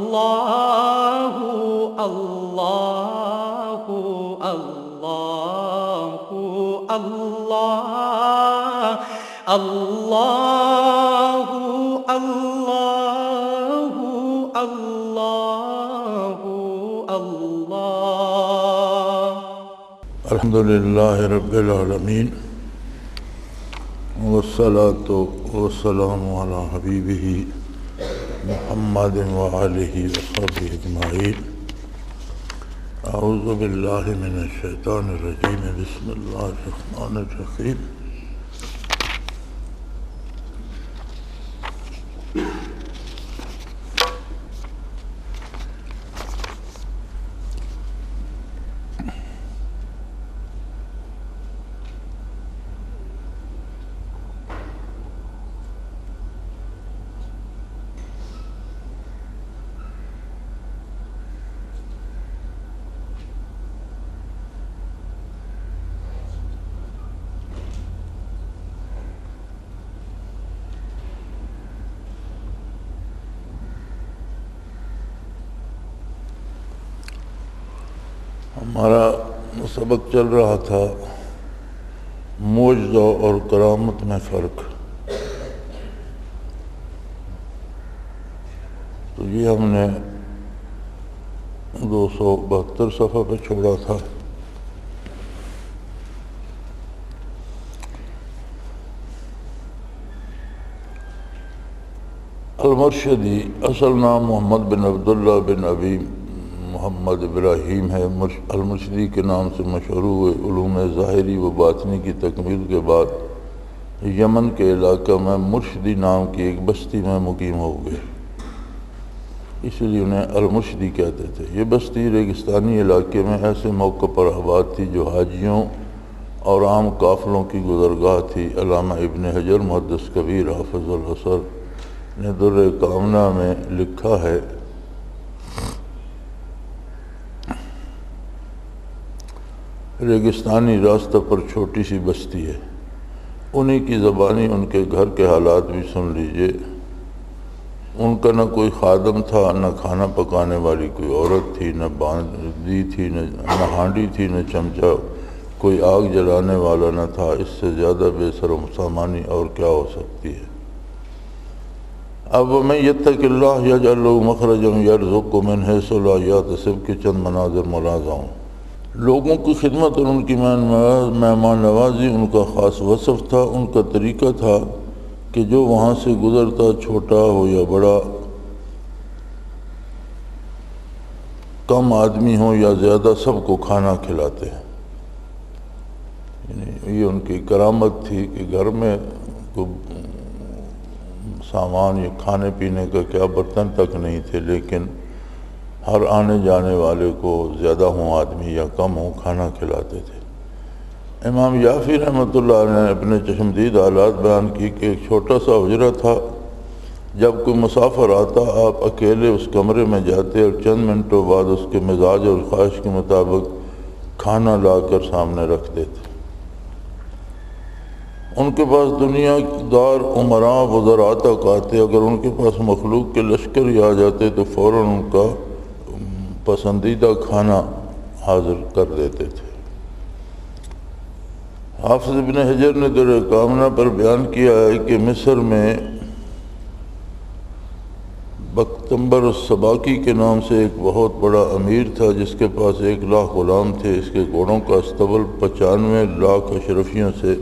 اللہ اللہ اللہ اللہ اللہ اللہ اللہ الحمدللہ رب العالمین والصلاة والسلام علی حبیبہ محمد وآلہ وصحبہ اجمعین اعوذ باللہ من الشیطان الرجیم بسم اللہ الرحمن الرحیم ہمارا سبق چل رہا تھا معجزہ اور کرامت میں فرق۔ تو یہ ہم نے 272 صفحہ پہ چھوڑا تھا۔ المرشدی اصل نام محمد بن عبداللہ بن ابی محمد ابراہیم ہے۔ المرشدی کے نام سے مشہور ہوئے، علوم ظاہری و باطنی کی تکمیل کے بعد یمن کے علاقہ میں مرشدی نام کی ایک بستی میں مقیم ہو گئے، اس لیے انہیں المرشدی کہتے تھے۔ یہ بستی ریگستانی علاقے میں ایسے موقع پر آباد تھی جو حاجیوں اور عام قافلوں کی گزرگاہ تھی۔ علامہ ابن حجر محدث کبیر حافظ العصر نے در کامنہ میں لکھا ہے، ریگستانی راستہ پر چھوٹی سی بستی ہے، انہی کی زبانی ان کے گھر کے حالات بھی سن لیجئے۔ ان کا نہ کوئی خادم تھا، نہ کھانا پکانے والی کوئی عورت تھی، نہ باندی تھی، نہ ہانڈی تھی، نہ چمچہ، کوئی آگ جلانے والا نہ تھا۔ اس سے زیادہ بے سر و سامانی اور کیا ہو سکتی ہے؟ اب وَمَن يَتَّقِ اللَّهَ يَجْعَل لَّهُ مَخْرَجًا وَيَرْزُقْهُ مِنْ حَيْثُ لَا يَحْتَسِبُ کے چند مناظر ملاحظہ ہوں۔ لوگوں کی خدمت اور ان کی مہمان نوازی ان کا خاص وصف تھا۔ ان کا طریقہ تھا کہ جو وہاں سے گزرتا، چھوٹا ہو یا بڑا، کم آدمی ہو یا زیادہ، سب کو کھانا کھلاتے ہیں۔ یعنی یہ ان کی کرامت تھی کہ گھر میں سامان یا کھانے پینے کا کیا برتن تک نہیں تھے، لیکن ہر آنے جانے والے کو، زیادہ ہوں آدمی یا کم ہوں، کھانا کھلاتے تھے۔ امام یافی رحمۃ اللہ علیہ نے اپنے چشمدید حالات بیان کی کہ ایک چھوٹا سا حجرہ تھا، جب کوئی مسافر آتا آپ اکیلے اس کمرے میں جاتے اور چند منٹوں بعد اس کے مزاج اور خواہش کے مطابق کھانا لا کر سامنے رکھ دیتے۔ ان کے پاس دنیا دار عمراء وزراء تک آتے، اگر ان کے پاس مخلوق کے لشکر ہی آ جاتے تو فوراً ان کا پسندیدہ کھانا حاضر کر دیتے تھے۔ حافظ ابن حجر نے در کامنہ پر بیان کیا ہے کہ مصر میں بختمبر السباقی کے نام سے ایک بہت بڑا امیر تھا، جس کے پاس 1,00,000 غلام تھے۔ اس کے گھوڑوں کا استبل 95 لاکھ اشرفیوں سے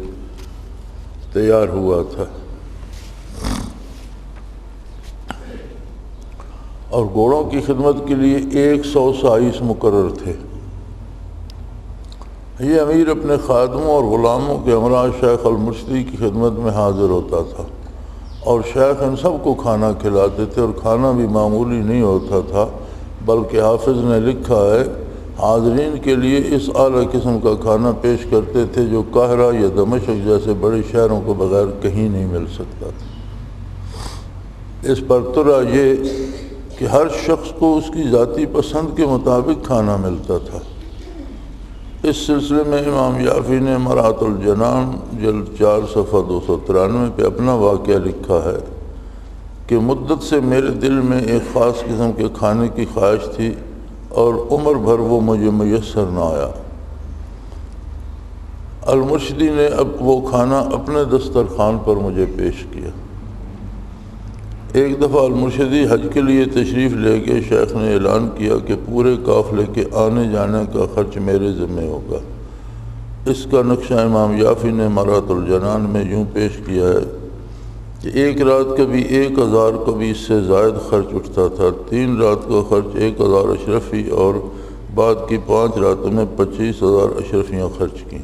تیار ہوا تھا، اور گھوڑوں کی خدمت کے لیے 100 سائس مقرر تھے۔ یہ امیر اپنے خادموں اور غلاموں کے ہمراہ شیخ المرشدی کی خدمت میں حاضر ہوتا تھا، اور شیخ ان سب کو کھانا کھلاتے تھے، اور کھانا بھی معمولی نہیں ہوتا تھا، بلکہ حافظ نے لکھا ہے حاضرین کے لیے اس اعلیٰ قسم کا کھانا پیش کرتے تھے جو قاہرہ یا دمشق جیسے بڑے شہروں کو بغیر کہیں نہیں مل سکتا تھا۔ اس پر ترا یہ کہ ہر شخص کو اس کی ذاتی پسند کے مطابق کھانا ملتا تھا۔ اس سلسلے میں امام یافی نے مرات الجنان جلد 4 صفحہ 293 پہ اپنا واقعہ لکھا ہے کہ مدت سے میرے دل میں ایک خاص قسم کے کھانے کی خواہش تھی اور عمر بھر وہ مجھے میسر نہ آیا۔ المرشدی نے اب وہ کھانا اپنے دسترخوان پر مجھے پیش کیا۔ ایک دفعہ المرشدی حج کے لیے تشریف لے کے شیخ نے اعلان کیا کہ پورے قافلے کے آنے جانے کا خرچ میرے ذمہ ہوگا۔ اس کا نقشہ امام یافی نے مرات الجنان میں یوں پیش کیا ہے کہ ایک رات کبھی 1000 کبھی اس سے زائد خرچ اٹھتا تھا۔ 3 رات کا خرچ 1000 اشرفی اور بعد کی 5 راتوں میں 25,000 اشرفیاں خرچ کیں۔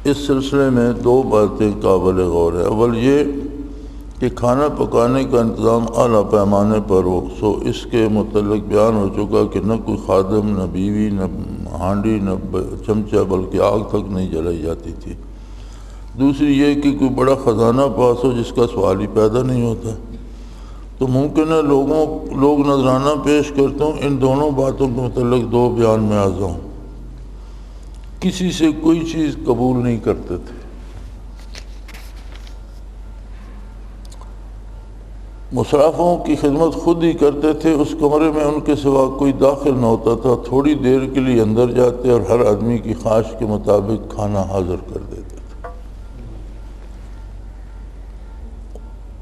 اس سلسلے میں 2 باتیں قابل غور ہیں۔ اول یہ کہ کھانا پکانے کا انتظام اعلیٰ پیمانے پر ہو، سو اس کے متعلق بیان ہو چکا کہ نہ کوئی خادم، نہ بیوی، نہ ہانڈی، نہ چمچہ، بلکہ آگ تک نہیں جلائی جاتی تھی۔ دوسری یہ کہ کوئی بڑا خزانہ پاس ہو جس کا سوال ہی پیدا نہیں ہوتا۔ تو ممکن ہے لوگ نذرانہ پیش کرتے ہوں، ان دونوں باتوں کے متعلق 2 بیان میں عرض ہوں۔ کسی سے کوئی چیز قبول نہیں کرتے تھے۔ مسافروں کی خدمت خود ہی کرتے تھے۔ اس کمرے میں ان کے سوا کوئی داخل نہ ہوتا تھا۔ تھوڑی دیر کے لیے اندر جاتے اور ہر آدمی کی خواہش کے مطابق کھانا حاضر کر دیتے تھے۔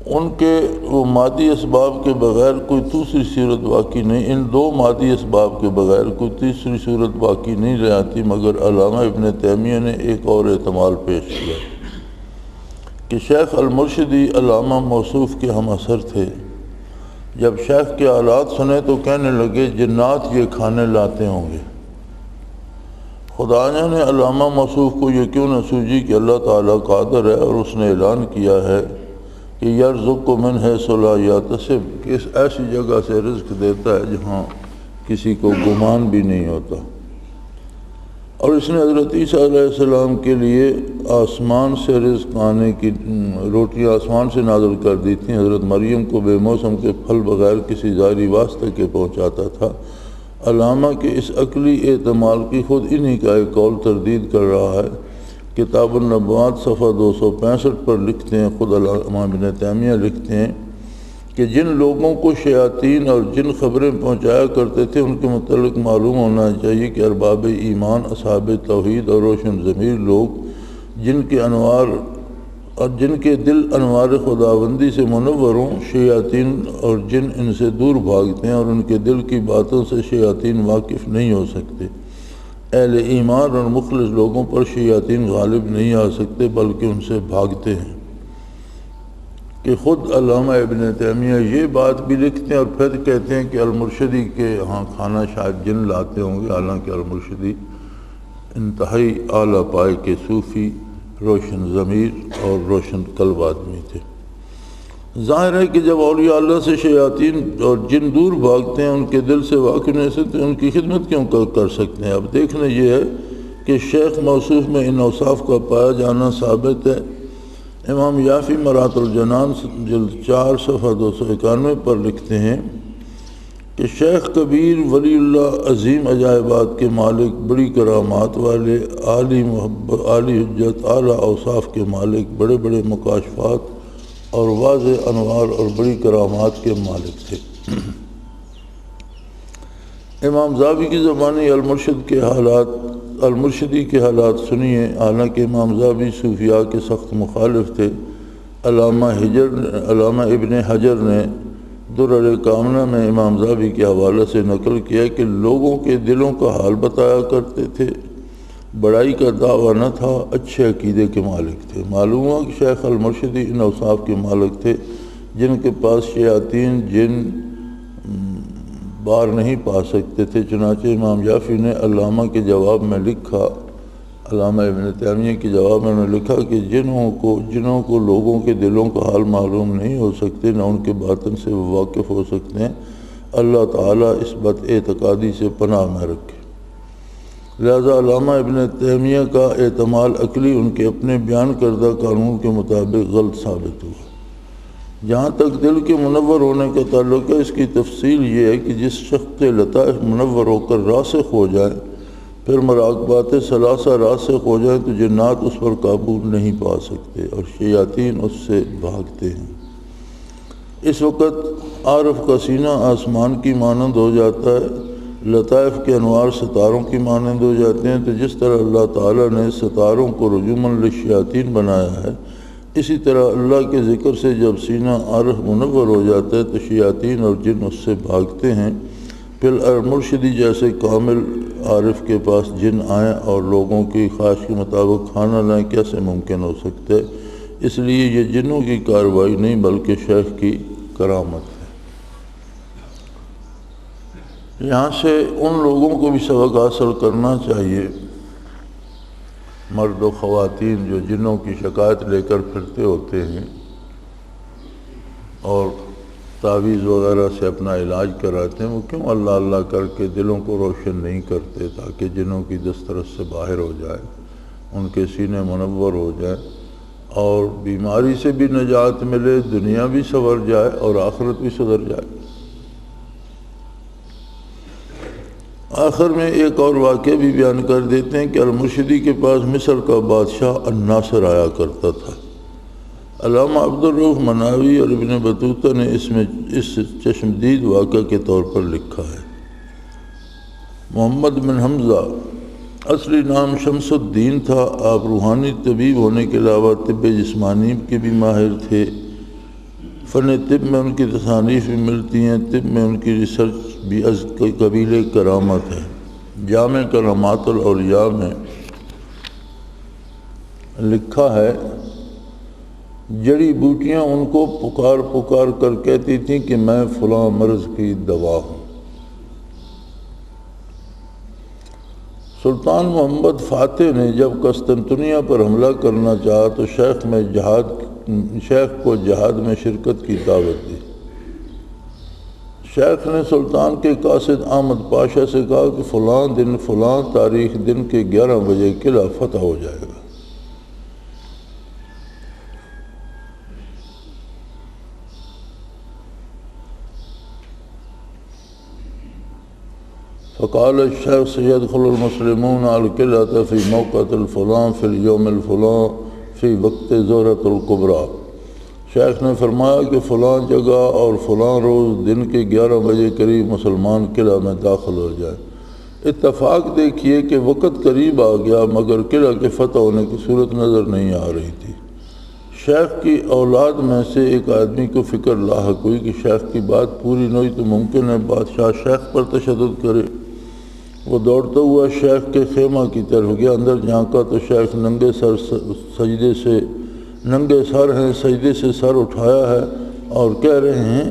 ان کے وہ مادی اسباب کے بغیر کوئی دوسری صورت باقی نہیں، ان 2 مادی اسباب کے بغیر کوئی تیسری صورت باقی نہیں رہتی، مگر علامہ ابن تیمیہ نے ایک اور احتمال پیش کیا کہ شیخ المرشدی علامہ موصوف کے ہم اثر تھے۔ جب شیخ کے حالات سنے تو کہنے لگے جنات یہ کھانے لاتے ہوں گے۔ خدایا نے علامہ موصوف کو یہ کیوں نہ سوجی کہ اللہ تعالیٰ قادر ہے اور اس نے اعلان کیا ہے کہ یرزق من حیث لا یحتسب، کہ اس ایسی جگہ سے رزق دیتا ہے جہاں کسی کو گمان بھی نہیں ہوتا۔ اور اس نے حضرت عیسیٰ علیہ السلام کے لیے آسمان سے رزق آنے کی روٹیاں آسمان سے نازل کر دی تھیں۔ حضرت مریم کو بے موسم کے پھل بغیر کسی ظاہری واسطے کے پہنچاتا تھا۔ علامہ کے اس عقلی احتمال کی خود انہی کا ایک قول تردید کر رہا ہے۔ کتاب النبوات صفحہ 265 پر لکھتے ہیں، خود علامہ ابن تیمیہ لکھتے ہیں کہ جن لوگوں کو شیاطین اور جن خبریں پہنچایا کرتے تھے ان کے متعلق معلوم ہونا چاہیے کہ ارباب ایمان، اصحاب توحید اور روشن ضمیر لوگ جن کے دل انوار خداوندی سے منور ہوں، شیاطین اور جن ان سے دور بھاگتے ہیں اور ان کے دل کی باتوں سے شیاطین واقف نہیں ہو سکتے۔ اہل ایمان اور مخلص لوگوں پر شیاطین غالب نہیں آ سکتے بلکہ ان سے بھاگتے ہیں۔ کہ خود علامہ ابن تیمیہ یہ بات بھی لکھتے ہیں اور پھر کہتے ہیں کہ المرشدی کے ہاں کھانا شاید جن لاتے ہوں گے، حالانکہ المرشدی انتہائی اعلیٰ پائے کے صوفی، روشن ضمیر اور روشن قلب آدمی تھے۔ ظاہر ہے کہ جب اولیاء اللہ سے شیاطین اور جن دور بھاگتے ہیں، ان کے دل سے واقف نہیں سکتے، ان کی خدمت کیوں کر سکتے ہیں؟ اب دیکھنا یہ ہے کہ شیخ موصوف میں ان اوصاف کا پایا جانا ثابت ہے۔ امام یافی مرات الجنان جلد 4 صفحہ 291 پر لکھتے ہیں کہ شیخ کبیر ولی اللہ عظیم عجائبات کے مالک، بڑی کرامات والے، عالی محبت، عالی حجت، اعلیٰ اوصاف کے مالک، بڑے بڑے مکاشفات اور واضح انوار اور بڑی کرامات کے مالک تھے۔ امام ذابی کی زبانی المرشدی کے حالات سنیے۔ حالانکہ امام ذابی صوفیاء کے سخت مخالف تھے۔ علامہ ابن حجر نے درر کامنہ میں امام ذابی کے حوالے سے نقل کیا کہ لوگوں کے دلوں کا حال بتایا کرتے تھے، بڑائی کا دعویٰ نہ تھا، اچھے عقیدے کے مالک تھے۔ معلوم ہوا کہ شیخ المرشدی ان اوصاف کے مالک تھے جن کے پاس شیاطین جن بار نہیں پا سکتے تھے۔ چنانچہ امام یافی نے علامہ کے جواب میں لکھا، علامہ ابن تیمیہ کے جواب میں لکھا کہ جنوں کو لوگوں کے دلوں کا حال معلوم نہیں ہو سکتے، نہ ان کے باطن سے وہ واقف ہو سکتے ہیں۔ اللہ تعالیٰ اس بد اعتقادی سے پناہ میں رکھے۔ لہذا علامہ ابن تیمیہ کا احتمال عقلی ان کے اپنے بیان کردہ قانون کے مطابق غلط ثابت ہوا۔ جہاں تک دل کے منور ہونے کا تعلق ہے، اس کی تفصیل یہ ہے کہ جس شخص کے لطائف منور ہو کر راسخ ہو جائیں، پھر مراقبات ثلاثہ راسخ ہو جائیں تو جنات اس پر قابو نہیں پا سکتے اور شیاطین اس سے بھاگتے ہیں۔ اس وقت عارف کا سینہ آسمان کی مانند ہو جاتا ہے، لطائف کے انوار ستاروں کی مانند ہو جاتے ہیں۔ تو جس طرح اللہ تعالیٰ نے ستاروں کو رجوماً للشیاطین بنایا ہے، اسی طرح اللہ کے ذکر سے جب سینہ عارف منور ہو جاتا ہے تو شیاطین اور جن اس سے بھاگتے ہیں۔ پھر مرشدی جیسے کامل عارف کے پاس جن آئیں اور لوگوں کی خواہش کے مطابق کھانا لائیں، کیسے ممکن ہو سکتا ہے؟ اس لیے یہ جنوں کی کارروائی نہیں بلکہ شیخ کی کرامت ہے۔ یہاں سے ان لوگوں کو بھی سبق حاصل کرنا چاہیے، مرد و خواتین جو جنوں کی شکایت لے کر پھرتے ہوتے ہیں اور تعویذ وغیرہ سے اپنا علاج کراتے ہیں، وہ کیوں اللہ اللہ کر کے دلوں کو روشن نہیں کرتے تاکہ جنوں کی دسترس سے باہر ہو جائے، ان کے سینے منور ہو جائے اور بیماری سے بھی نجات ملے، دنیا بھی سنور جائے اور آخرت بھی سدھر جائے۔ آخر میں ایک اور واقعہ بھی بیان کر دیتے ہیں کہ المرشدی کے پاس مصر کا بادشاہ الناصر آیا کرتا تھا۔ علامہ عبدالرؤف مناوی اور ابن بطوطہ نے اس چشمدید واقعہ کے طور پر لکھا ہے۔ محمد بن حمزہ اصلی نام شمس الدین تھا۔ آپ روحانی طبیب ہونے کے علاوہ طب جسمانی کے بھی ماہر تھے۔ فن طب میں ان کی تصانیف بھی ملتی ہیں، طب میں ان کی ریسرچ بھی از قبیل کرامت ہے۔ جامع کرامات الاولیاء میں لکھا ہے، جڑی بوٹیاں ان کو پکار پکار کر کہتی تھیں کہ میں فلاں مرض کی دوا ہوں۔ سلطان محمد فاتح نے جب قسطنطنیہ پر حملہ کرنا چاہا تو شیخ کو جہاد میں شرکت کی دعوت دی۔ شیخ نے سلطان کے قاصد احمد پاشا سے کہا کہ فلاں دن فلاں تاریخ دن کے 11 بجے قلعہ فتح ہو جائے گا۔ فقال الشیخ سيدخل المسلمون على القلعة في موقع الفلان في اليوم الفلان في وقت ظہرۃ الکبریٰ۔ شیخ نے فرمایا کہ فلاں جگہ اور فلاں روز دن کے 11 بجے قریب مسلمان قلعہ میں داخل ہو جائے۔ اتفاق دیکھیے کہ وقت قریب آ گیا مگر قلعہ کے فتح ہونے کی صورت نظر نہیں آ رہی تھی۔ شیخ کی اولاد میں سے ایک آدمی کو فکر لاحق ہوئی کہ شیخ کی بات پوری نہ ہوئی تو ممکن ہے بادشاہ شیخ پر تشدد کرے۔ وہ دوڑتا ہوا شیخ کے خیمہ کی طرف گیا، اندر جھانکا تو شیخ ننگے سر ہیں، سجدے سے سر اٹھایا ہے اور کہہ رہے ہیں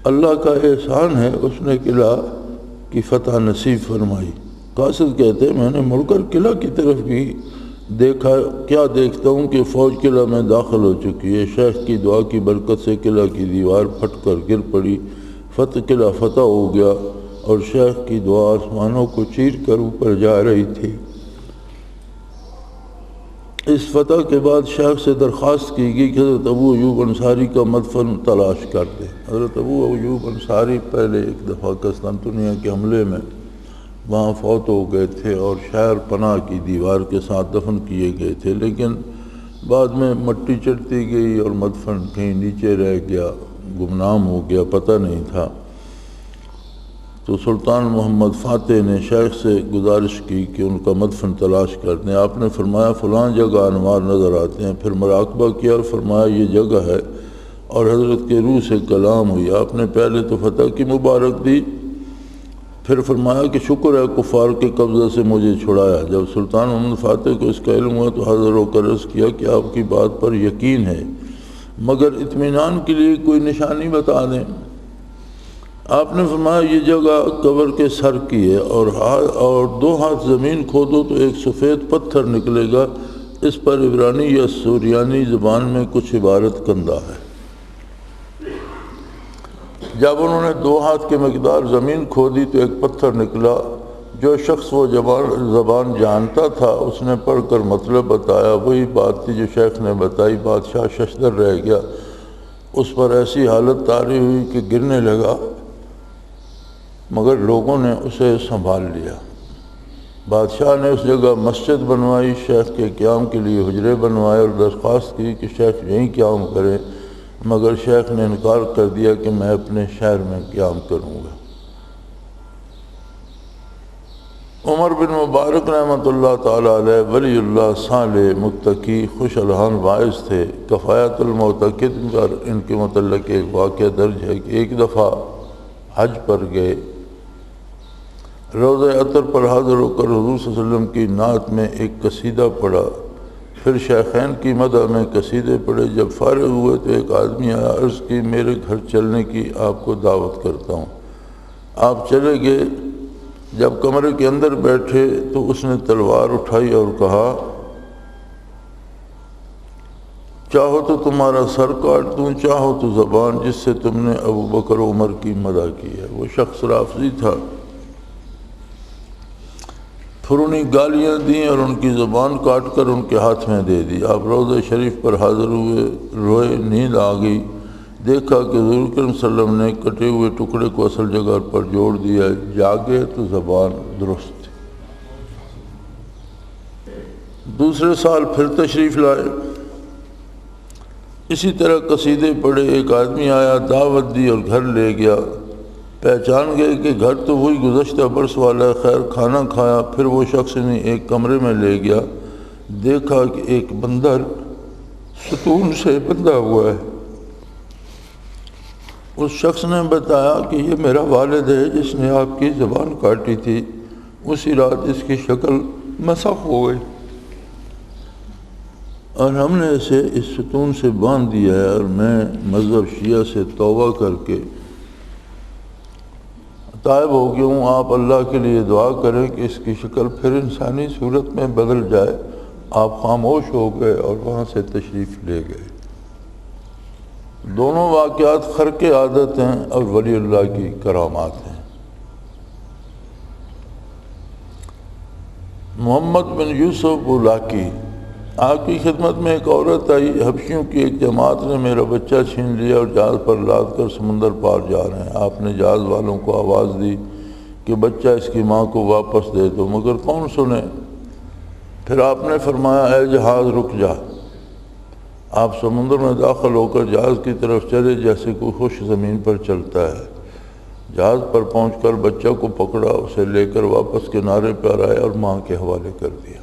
اللہ کا احسان ہے اس نے قلعہ کی فتح نصیب فرمائی۔ قاصد کہتے ہیں میں نے مڑ کر قلعہ کی طرف بھی دیکھا، کیا دیکھتا ہوں کہ فوج قلعہ میں داخل ہو چکی ہے۔ شیخ کی دعا کی برکت سے قلعہ کی دیوار پھٹ کر گر پڑی، قلعہ فتح ہو گیا اور شیخ کی دعا آسمانوں کو چیر کر اوپر جا رہی تھی۔ اس فتح کے بعد شیخ سے درخواست کی گئی کہ حضرت ابو ایوب انصاری کا مدفن تلاش کر دے۔ حضرت ابو ایوب انصاری پہلے ایک دفعہ قسطنطنیہ کے حملے میں وہاں فوت ہو گئے تھے اور شہر پناہ کی دیوار کے ساتھ دفن کیے گئے تھے، لیکن بعد میں مٹی چڑھتی گئی اور مدفن کہیں نیچے رہ گیا، گمنام ہو گیا، پتہ نہیں تھا۔ تو سلطان محمد فاتح نے شیخ سے گزارش کی کہ ان کا مدفن تلاش کر دیں۔ آپ نے فرمایا فلاں جگہ انوار نظر آتے ہیں۔ پھر مراقبہ کیا اور فرمایا یہ جگہ ہے، اور حضرت کے روح سے کلام ہوئی۔ آپ نے پہلے تو فتح کی مبارک دی، پھر فرمایا کہ شکر ہے کفار کے قبضہ سے مجھے چھڑایا۔ جب سلطان محمد فاتح کو اس کا علم ہوا تو حاضر ہو کر عرض کیا کہ آپ کی بات پر یقین ہے، مگر اطمینان کے لیے کوئی نشانی بتا دیں۔ آپ نے فرمایا یہ جگہ قبر کے سر کی ہے، اور 2 ہاتھ زمین کھودو تو ایک سفید پتھر نکلے گا، اس پر عبرانی یا سوریانی زبان میں کچھ عبارت کندہ ہے۔ جب انہوں نے 2 ہاتھ کے مقدار زمین کھودی تو ایک پتھر نکلا۔ جو شخص وہ زبان جانتا تھا اس نے پڑھ کر مطلب بتایا، وہی بات تھی جو شیخ نے بتائی۔ بادشاہ ششدر رہ گیا، اس پر ایسی حالت طاری ہوئی کہ گرنے لگا، مگر لوگوں نے اسے سنبھال لیا۔ بادشاہ نے اس جگہ مسجد بنوائی، شیخ کے قیام کے لیے حجرے بنوائے اور درخواست کی کہ شیخ یہیں قیام کرے، مگر شیخ نے انکار کر دیا کہ میں اپنے شہر میں قیام کروں گا۔ عمر بن مبارک رحمۃ اللہ تعالیٰ علیہ ولی اللہ صالح متقی خوش الحان واعظ تھے۔ کفایت المعتقد پر ان کے متعلق ایک واقعہ درج ہے کہ ایک دفعہ حج پر گئے، روضہ عطر پر حاضر ہو کر حضور صلی اللہ علیہ وسلم کی نعت میں ایک قصیدہ پڑھا، پھر شیخین کی مدح میں قصیدے پڑھے۔ جب فارغ ہوئے تو ایک آدمی آیا، عرض کی میرے گھر چلنے کی آپ کو دعوت کرتا ہوں۔ آپ چلے گئے، جب کمرے کے اندر بیٹھے تو اس نے تلوار اٹھائی اور کہا چاہو تو تمہارا سر کاٹ دوں، چاہو تو زبان جس سے تم نے ابو بکر و عمر کی مدح کی ہے۔ وہ شخص رافضی تھا، پھر انہیں گالیاں دیں اور ان کی زبان کاٹ کر ان کے ہاتھ میں دے دی۔ آپ روضہ شریف پر حاضر ہوئے، روئے، نیند آ گئی، دیکھا کہ حضور کریم صلی اللہ علیہ وسلم نے کٹے ہوئے ٹکڑے کو اصل جگہ پر جوڑ دیا، جاگے تو زبان درست تھی۔ دوسرے سال پھر تشریف لائے، اسی طرح قصیدے پڑھے، ایک آدمی آیا، دعوت دی اور گھر لے گیا، پہچان گئے کہ گھر تو وہی گزشتہ برس والا ہے، خیر کھانا کھایا، پھر وہ شخص انہیں ایک کمرے میں لے گیا، دیکھا کہ ایک بندر ستون سے بندھا ہوا ہے۔ اس شخص نے بتایا کہ یہ میرا والد ہے جس نے آپ کی زبان کاٹی تھی، اسی رات اس کی شکل مسخ ہو گئی اور ہم نے اسے اس ستون سے باندھ دیا ہے، اور میں مذہب شیعہ سے توبہ کر کے تائب ہو گیا ہوں۔ آپ اللہ کے لیے دعا کریں کہ اس کی شکل پھر انسانی صورت میں بدل جائے۔ آپ خاموش ہو گئے اور وہاں سے تشریف لے گئے۔ دونوں واقعات خرق عادت ہیں اور ولی اللہ کی کرامات ہیں۔ محمد بن یوسف بولاکی، آپ کی خدمت میں ایک عورت آئی، حبشیوں کی ایک جماعت نے میرا بچہ چھین لیا اور جہاز پر لاد کر سمندر پار جا رہے ہیں۔ آپ نے جہاز والوں کو آواز دی کہ بچہ اس کی ماں کو واپس دے دو، مگر کون سنے؟ پھر آپ نے فرمایا اے جہاز رک جا۔ آپ سمندر میں داخل ہو کر جہاز کی طرف چلے جیسے کوئی خشک زمین پر چلتا ہے۔ جہاز پر پہنچ کر بچہ کو پکڑا، اسے لے کر واپس کنارے پر آئے اور ماں کے حوالے کر دیا۔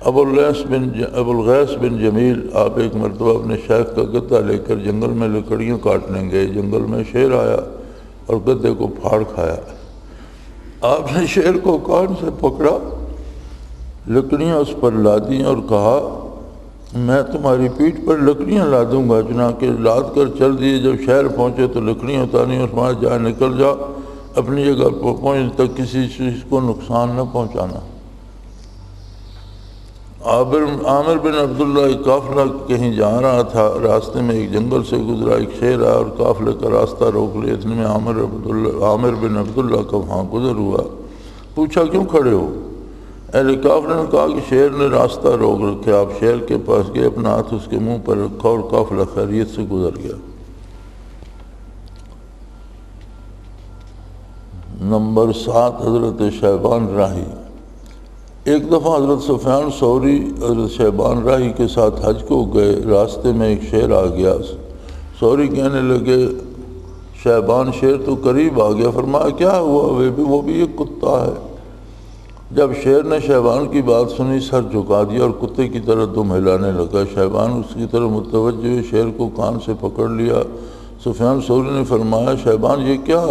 ابو الغیث بن جمیل، آپ ایک مرتبہ اپنے شیخ کا گدھا لے کر جنگل میں لکڑیاں کاٹنے گئے۔ جنگل میں شیر آیا اور گدھے کو پھاڑ کھایا۔ آپ نے شیر کو کان سے پکڑا، لکڑیاں اس پر لادیں اور کہا میں تمہاری پیٹھ پر لکڑیاں لادوں گا۔ چنانچہ لاد کر چل دیے۔ جب شہر پہنچے تو لکڑیاں اتاری اور فرمایا جا نکل جا، اپنی جگہ پر پہنچنے تک کسی چیز کو نقصان نہ پہنچانا۔ عامر بن عبداللہ ایک قافلہ کہیں جا رہا تھا، راستے میں ایک جنگل سے گزرا، ایک شیر آیا اور قافلے کا راستہ روک لیا۔ اتنے میں عامر بن عبداللہ کا وہاں گزر ہوا، پوچھا کیوں کھڑے ہو؟ اہل قافلے نے کہا کہ شیر نے راستہ روک رکھا۔ آپ شیر کے پاس گئے، اپنا ہاتھ اس کے منہ پر رکھا اور قافلہ خیریت سے گزر گیا۔ نمبر 7، حضرت شیبان راہی۔ ایک دفعہ حضرت سفیان ثوری حضرت شیبان راہی کے ساتھ حج کو گئے، راستے میں ایک شیر آ گیا۔ ثوری کہنے لگے شیبان شیر تو قریب آ گیا۔ فرمایا کیا ہوا؟ وہ بھی ایک کتا ہے۔ جب شیر نے شیبان کی بات سنی، سر جھکا دیا اور کتے کی طرح دم ہلانے لگا۔ شیبان اس کی طرف متوجہ ہوئے، شیر کو کان سے پکڑ لیا۔ سفیان ثوری نے فرمایا شیبان یہ کیا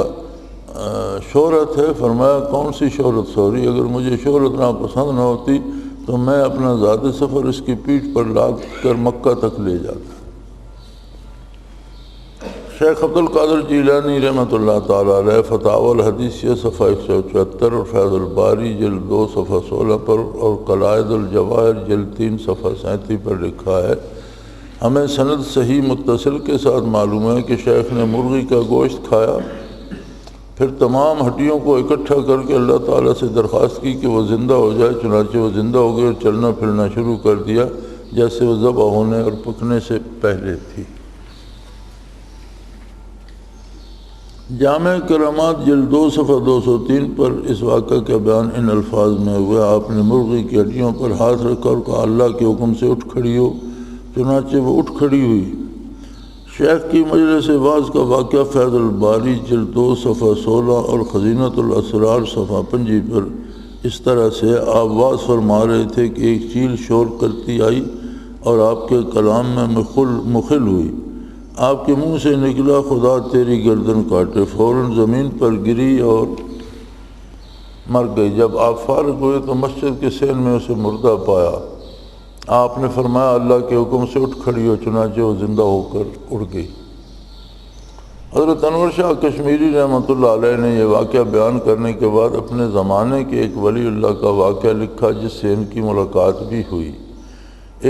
شہرت ہے؟ فرمایا کون سی شہرت ثوری؟ اگر مجھے شہرت نہ پسند نہ ہوتی تو میں اپنا ذاتی سفر اس کی پیٹھ پر لاد کر مکہ تک لے جاتا۔ شیخ عبد القادر جیلانی رحمۃ اللہ تعالیٰ علیہ فتاوی الحدیثیہ صفحہ 174 اور فیض الباری جلد 2 صفحہ 16 پر اور قلائد الجواہر جلد 3 صفحہ 37 پر لکھا ہے ہمیں سند صحیح متصل کے ساتھ معلوم ہے کہ شیخ نے مرغی کا گوشت کھایا، پھر تمام ہڈیوں کو اکٹھا کر کے اللہ تعالیٰ سے درخواست کی کہ وہ زندہ ہو جائے۔ چنانچہ وہ زندہ ہو گئی اور چلنا پھرنا شروع کر دیا جیسے وہ ذبح ہونے اور پکنے سے پہلے تھی۔ جامع کرامات جلد 2 صفحہ 203 پر اس واقعہ کا بیان ان الفاظ میں ہوا: آپ نے مرغی کی ہڈیوں پر ہاتھ رکھا اور کہا اللہ کے حکم سے اٹھ کھڑی ہو، چنانچہ وہ اٹھ کھڑی ہوئی۔ شیخ کی مجلس واعظ کا واقعہ فیض الباری جلد 2 صفحہ 16 اور خزینۃ الاسرار صفحہ 5 پر اس طرح سے آپ واعظ فرما رہے تھے کہ ایک چیل شور کرتی آئی اور آپ کے کلام میں مخل ہوئی۔ آپ کے منہ سے نکلا خدا تیری گردن کاٹے، فوراً زمین پر گری اور مر گئی۔ جب آپ فارغ ہوئے تو مسجد کے صحن میں اسے مردہ پایا۔ آپ نے فرمایا اللہ کے حکم سے اٹھ کھڑی ہو، چنانچہ وہ زندہ ہو کر اڑ گئی۔ حضرت انور شاہ کشمیری رحمۃ اللہ علیہ نے یہ واقعہ بیان کرنے کے بعد اپنے زمانے کے ایک ولی اللہ کا واقعہ لکھا جس سے ان کی ملاقات بھی ہوئی۔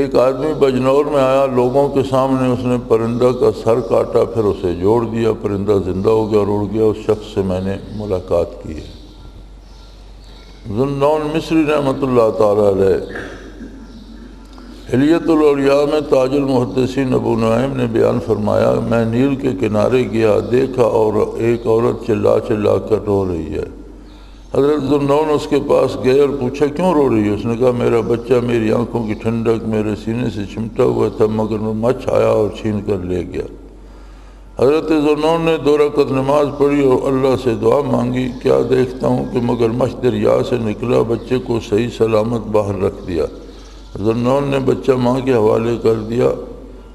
ایک آدمی بجنور میں آیا، لوگوں کے سامنے اس نے پرندہ کا سر کاٹا، پھر اسے جوڑ دیا، پرندہ زندہ ہو گیا اور اڑ گیا۔ اس شخص سے میں نے ملاقات کی ہے۔ ذوالنون مصری رحمۃ اللہ تعالیٰ علیہ حلیت الاولیاء میں تاج المحدثین ابو نعیم نے بیان فرمایا، میں نیل کے کنارے گیا، دیکھا اور ایک عورت چلا چلا کر رو رہی ہے۔ حضرت ذوالنون اس کے پاس گئے اور پوچھا کیوں رو رہی ہے؟ اس نے کہا میرا بچہ میری آنکھوں کی ٹھنڈک میرے سینے سے چمٹا ہوا تھا، مگر مچھ آیا اور چھین کر لے گیا۔ حضرت ذوالنون نے 2 رکعت نماز پڑھی اور اللہ سے دعا مانگی، کیا دیکھتا ہوں کہ مگر مچھ دریا سے نکلا، بچے کو صحیح سلامت باہر رکھ دیا۔ ذوالنون نے بچہ ماں کے حوالے کر دیا۔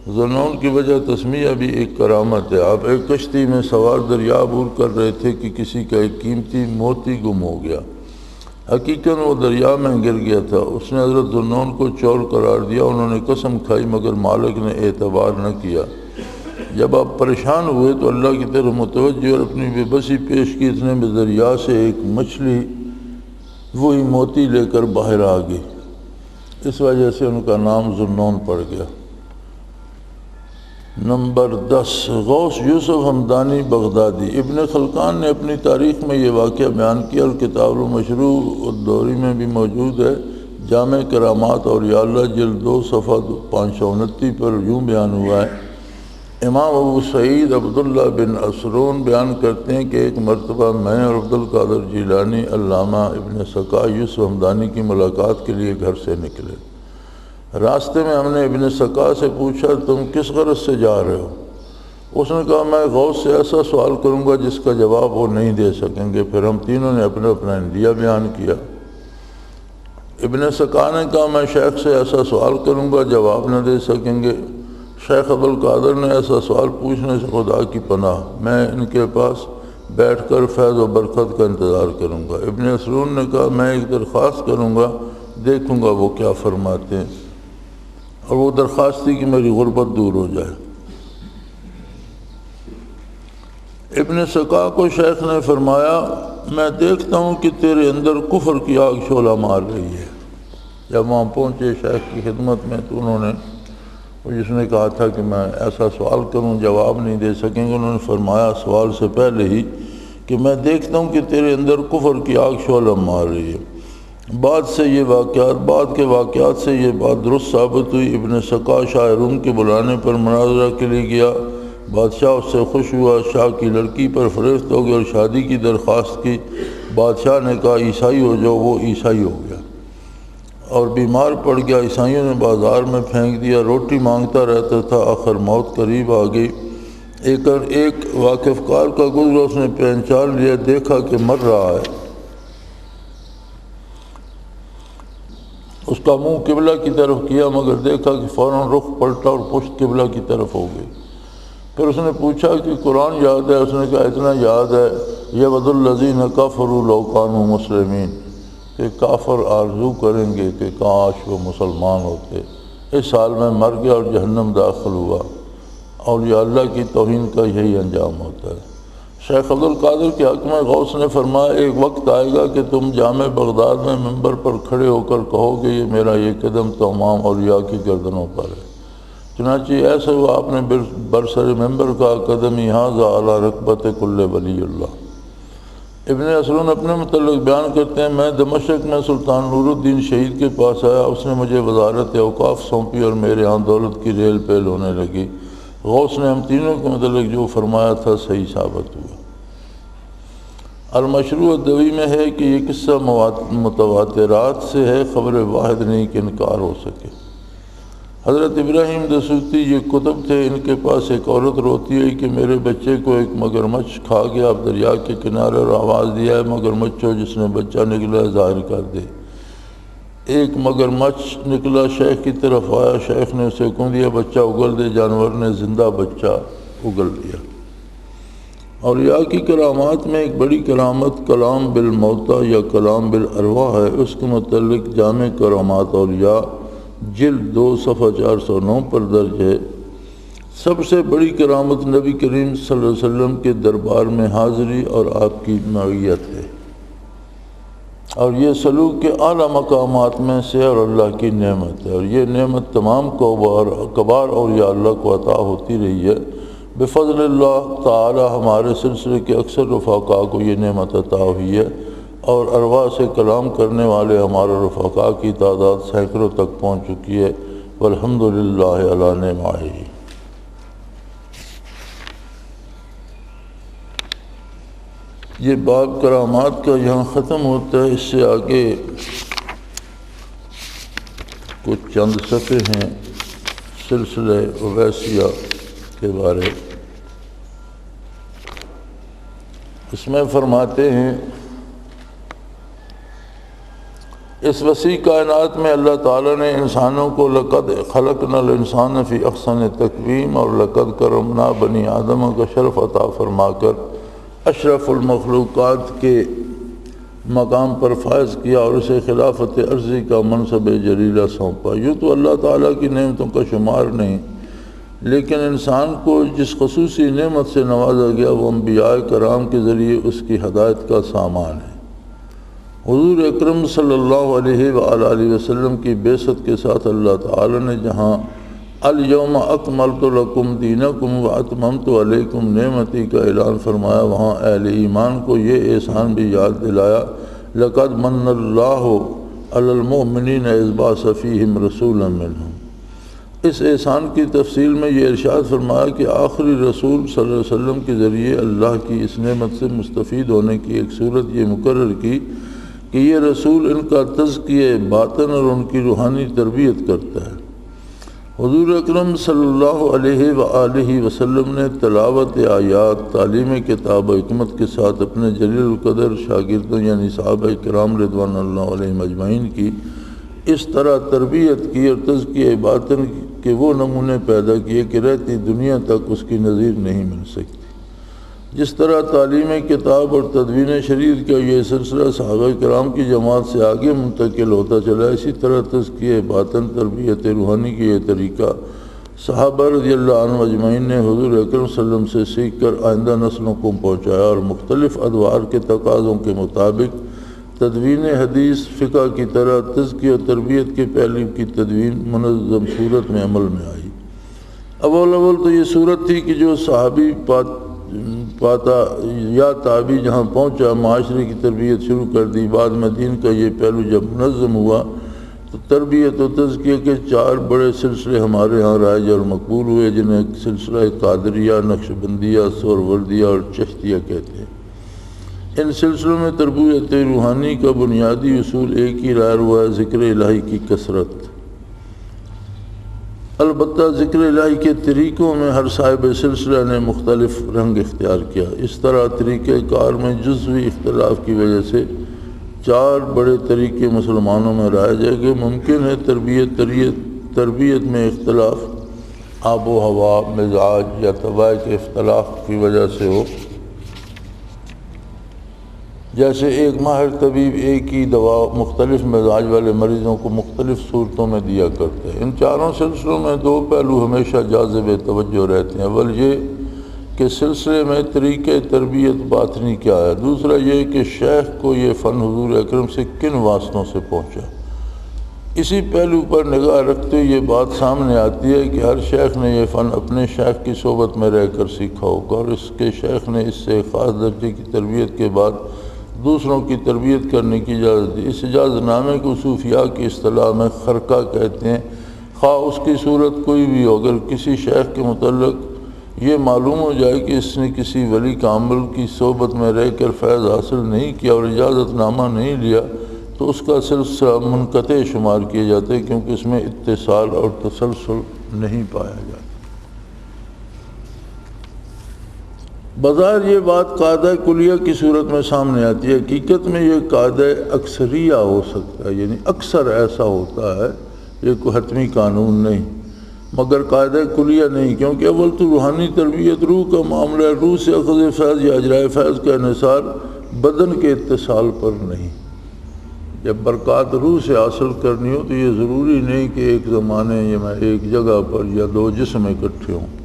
ذوالنون کی وجہ تسمیہ بھی ایک کرامت ہے۔ آپ ایک کشتی میں سوار دریا عبور کر رہے تھے کہ کسی کا ایک قیمتی موتی گم ہو گیا۔ حقیقت وہ دریا میں گر گیا تھا۔ اس نے حضرت ذوالنون کو چور قرار دیا، انہوں نے قسم کھائی مگر مالک نے اعتبار نہ کیا۔ جب آپ پریشان ہوئے تو اللہ کی طرف متوجہ اور اپنی بے بسی پیش کی، اتنے میں دریا سے ایک مچھلی وہی موتی لے کر باہر آ گئی۔ اس وجہ سے ان کا نام ذوالنون پڑ گیا۔ نمبر 10 غوث یوسف ہمدانی بغدادی۔ ابن خلقان نے اپنی تاریخ میں یہ واقعہ بیان کیا اور کتاب المشروع الدوری میں بھی موجود ہے۔ جامع کرامات اولیاء اللہ جلد 2 صفحہ 529 پر یوں بیان ہوا ہے: امام ابو سعید عبداللہ بن اسرون بیان کرتے ہیں کہ ایک مرتبہ میں اور عبدالقادر جیلانی علامہ ابن سقا یوسف ہمدانی کی ملاقات کے لیے گھر سے نکلے۔ راستے میں ہم نے ابن سقا سے پوچھا تم کس غرض سے جا رہے ہو؟ اس نے کہا میں غوث سے ایسا سوال کروں گا جس کا جواب وہ نہیں دے سکیں گے۔ پھر ہم تینوں نے اپنا اندیہ بیان کیا۔ ابن سقا نے کہا میں شیخ سے ایسا سوال کروں گا جواب نہ دے سکیں گے۔ شیخ عبدالقادر نے ایسا سوال پوچھنے سے خدا کی پناہ، میں ان کے پاس بیٹھ کر فیض و برکت کا انتظار کروں گا۔ ابن اسرون نے کہا میں ایک درخواست کروں گا، دیکھوں گا وہ کیا فرماتے ہیں، اور وہ درخواست تھی کہ میری غربت دور ہو جائے۔ ابن سقا کو شیخ نے فرمایا میں دیکھتا ہوں کہ تیرے اندر کفر کی آگ شعلہ مار رہی ہے۔ جب وہاں پہنچے شیخ کی خدمت میں تو انہوں نے جس نے کہا تھا کہ میں ایسا سوال کروں جواب نہیں دے سکیں گے، انہوں نے فرمایا سوال سے پہلے ہی کہ میں دیکھتا ہوں کہ تیرے اندر کفر کی آگ شعلہ مار رہی ہے۔ بعد کے واقعات سے یہ بات درست ثابت ہوئی۔ ابن سقا شاہ روم کے بلانے پر مناظرہ کے لیے گیا، بادشاہ اس سے خوش ہوا، شاہ کی لڑکی پر فریفت ہو گیا اور شادی کی درخواست کی۔ بادشاہ نے کہا عیسائی ہو جاؤ، وہ عیسائی ہو گیا اور بیمار پڑ گیا۔ عیسائیوں نے بازار میں پھینک دیا، روٹی مانگتا رہتا تھا، آخر موت قریب آ گئی۔ ایک واقف کار کا گزرا، اس نے پہچان لیا، دیکھا کہ مر رہا ہے، اس کا منہ قبلہ کی طرف کیا مگر دیکھا کہ فوراً رخ پلٹا اور پشت قبلہ کی طرف ہو گئی۔ پھر اس نے پوچھا کہ قرآن یاد ہے؟ اس نے کہا اتنا یاد ہے، یود الذین کفروا لو کانوا مسلمین، کہ کافر آرزو کریں گے کہ کاش وہ مسلمان ہوتے۔ اس حال میں مر گیا اور جہنم داخل ہوا۔ اولیاء اللہ کی توہین کا یہی انجام ہوتا ہے۔ شیخ عبدالقادر کے حق میں غوث نے فرمایا ایک وقت آئے گا کہ تم جامع بغداد میں منبر پر کھڑے ہو کر کہو گے یہ میرا یہ قدم تمام اولیاء کی گردنوں پر ہے۔ چنانچہ ایسے وہ آپ نے برسر منبر کا قدمی ھذا علی رکبت کل ولی اللہ۔ ابن اسرون اپنے متعلق بیان کرتے ہیں میں دمشق میں سلطان نور الدین شہید کے پاس آیا، اس نے مجھے وزارت اوقاف سونپی اور میرے ہاں دولت کی ریل پیل ہونے لگی۔ غوث نے ہم تینوں کے متعلق جو فرمایا تھا صحیح ثابت ہوا۔ المشروع دوی میں ہے کہ یہ قصہ متواترات سے ہے، خبر واحد نہیں کہ انکار ہو سکے۔ حضرت ابراہیم دسوقی یہ کتب تھے، ان کے پاس ایک عورت روتی ہے کہ میرے بچے کو ایک مگرمچھ کھا گیا، اب دریا کے کنارے اور آواز دیا ہے مگرمچھ ہو جس نے بچہ نکلا ہے ظاہر کر دے۔ ایک مگرمچھ نکلا شیخ کی طرف آیا، شیخ نے اسے حکم دیا بچہ اگل دے، جانور نے زندہ بچہ اگل دیا۔ اولیاء کی کرامات میں ایک بڑی کرامت کلام بالموتیٰ یا کلام بالارواح ہے، اس کے متعلق جامع کرامات اولیاء جلد 2 صفحہ 409 پر درج ہے۔ سب سے بڑی کرامت نبی کریم صلی اللہ علیہ وسلم کے دربار میں حاضری اور آپ کی معیت ہے، اور یہ سلوک کے اعلیٰ مقامات میں سے اور اللہ کی نعمت ہے، اور یہ نعمت تمام کبار اولیاء اللہ کو عطا ہوتی رہی ہے۔ بفضل اللہ تعالی ہمارے سلسلے کے اکثر رفقاء کو یہ نعمت عطا ہوئی ہے، اور ارواح سے کلام کرنے والے ہمارے رفقاء کی تعداد سینکڑوں تک پہنچ چکی ہے، والحمدللہ علی نعمائہ۔ یہ باب کرامات کا یہاں ختم ہوتا ہے، اس سے آگے کچھ چند صفحے ہیں سلسلہ اویسیہ کے بارے۔ اس میں فرماتے ہیں اس وسیع کائنات میں اللہ تعالیٰ نے انسانوں کو لقد خلقنا الانسان فی احسن تقویم اور لقد کرمنا بنی آدم کا شرف عطا فرما کر اشرف المخلوقات کے مقام پر فائز کیا اور اسے خلافت عرضی کا منصب جلیلہ سونپا۔ یوں تو اللہ تعالیٰ کی نعمتوں کا شمار نہیں، لیکن انسان کو جس خصوصی نعمت سے نوازا گیا وہ انبیاء کرام کے ذریعے اس کی ہدایت کا سامان ہے۔ حضور اکرم صلی اللہ علیہ وآلہ وسلم کی بعثت کے ساتھ اللہ تعالی نے جہاں الیوم اکملت لکم دینکم واتممت علیکم نعمتی کا اعلان فرمایا، وہاں اہل ایمان کو یہ احسان بھی یاد دلایا، لقد من اللہ علی المؤمنین اذ بعث فیہم رسولا منہم۔ اس احسان کی تفصیل میں یہ ارشاد فرمایا کہ آخری رسول صلی اللہ علیہ وسلم کے ذریعے اللہ کی اس نعمت سے مستفید ہونے کی ایک صورت یہ مقرر کی کہ یہ رسول ان کا تزکیہ باطن اور ان کی روحانی تربیت کرتا ہے۔ حضور اکرم صلی اللہ علیہ وآلہ وسلم نے تلاوت آیات، تعلیم کتاب و حکمت کے ساتھ اپنے جلیل القدر شاگردوں یعنی صحابہ کرام رضوان اللہ علیہم اجمعین کی اس طرح تربیت کی اور تزکیہ باطن کے وہ نمونے پیدا کیے کہ رہتی دنیا تک اس کی نظیر نہیں مل سکتی۔ جس طرح تعلیم کتاب اور تدوین شریعت کا یہ سلسلہ صحابہ کرام کی جماعت سے آگے منتقل ہوتا چلا، اسی طرح تزکیہ باطن تربیت روحانی کی یہ طریقہ صحابہ رضی اللہ عنہ اجمعین نے حضور اکرم صلی اللہ علیہ وسلم سے سیکھ کر آئندہ نسلوں کو پہنچایا، اور مختلف ادوار کے تقاضوں کے مطابق تدوین حدیث فقہ کی طرح تزکیہ و تربیت کے پہلو کی تدوین منظم صورت میں عمل میں آئی۔ اول تو یہ صورت تھی کہ جو صحابی پاتا یا تابعی جہاں پہنچا معاشرے کی تربیت شروع کر دی۔ بعد میں دین کا یہ پہلو جب منظم ہوا تو تربیت و تزکیہ کے 4 بڑے سلسلے ہمارے ہاں رائج اور مقبول ہوئے، جنہیں سلسلہ قادریہ، نقشبندیہ، سہروردیہ اور چشتیہ کہتے ہیں۔ ان سلسلوں میں تربیت روحانی کا بنیادی اصول ایک ہی رائج ہوا ہے، ذکر الہی کی کثرت۔ البتہ ذکر الہی کے طریقوں میں ہر صاحب سلسلہ نے مختلف رنگ اختیار کیا۔ اس طرح طریقہ کار میں جزوی اختلاف کی وجہ سے 4 بڑے طریقے مسلمانوں میں رائج ہے کہ ممکن ہے تربیت میں اختلاف آب و ہوا، مزاج یا طبع کے اختلاف کی وجہ سے ہو، جیسے ایک ماہر طبیب ایک ہی دوا مختلف مزاج والے مریضوں کو مختلف صورتوں میں دیا کرتے ہیں۔ ان 4 سلسلوں میں 2 پہلو ہمیشہ جاذب توجہ رہتے ہیں۔ اول یہ کہ سلسلے میں طریقہ تربیت باطنی کیا ہے، دوسرا یہ کہ شیخ کو یہ فن حضور اکرم سے کن واسطوں سے پہنچا۔ اسی پہلو پر نگاہ رکھتے ہوئے یہ بات سامنے آتی ہے کہ ہر شیخ نے یہ فن اپنے شیخ کی صحبت میں رہ کر سیکھا ہوگا، اور اس کے شیخ نے اس سے خاص درجے کی تربیت کے بعد دوسروں کی تربیت کرنے کی اجازت دی۔ اس اجازت نامے کو صوفیاء کی اصطلاح میں خرقہ کہتے ہیں۔ خواہ اس کی صورت کوئی بھی ہو، اگر کسی شیخ کے متعلق یہ معلوم ہو جائے کہ اس نے کسی ولی کامل کی صحبت میں رہ کر فیض حاصل نہیں کیا اور اجازت نامہ نہیں لیا تو اس کا سلسلہ منقطع شمار کیے جاتے ہیں، کیونکہ اس میں اتصال اور تسلسل نہیں پایا جاتا۔ بظاہر یہ بات قاعدہ کلیہ کی صورت میں سامنے آتی ہے، حقیقت میں یہ قاعدہ اکثریہ ہو سکتا ہے، یعنی اکثر ایسا ہوتا ہے، یہ کوئی حتمی قانون نہیں، مگر قاعدہ کلیہ نہیں، کیونکہ اول تو روحانی تربیت روح کا معاملہ ہے، روح سے اخذ فیض یا اجرائے فیض کا انحصار بدن کے اتصال پر نہیں۔ جب برکات روح سے حاصل کرنی ہو تو یہ ضروری نہیں کہ ایک زمانے میں ایک جگہ پر یا دو جسم اکٹھے ہوں۔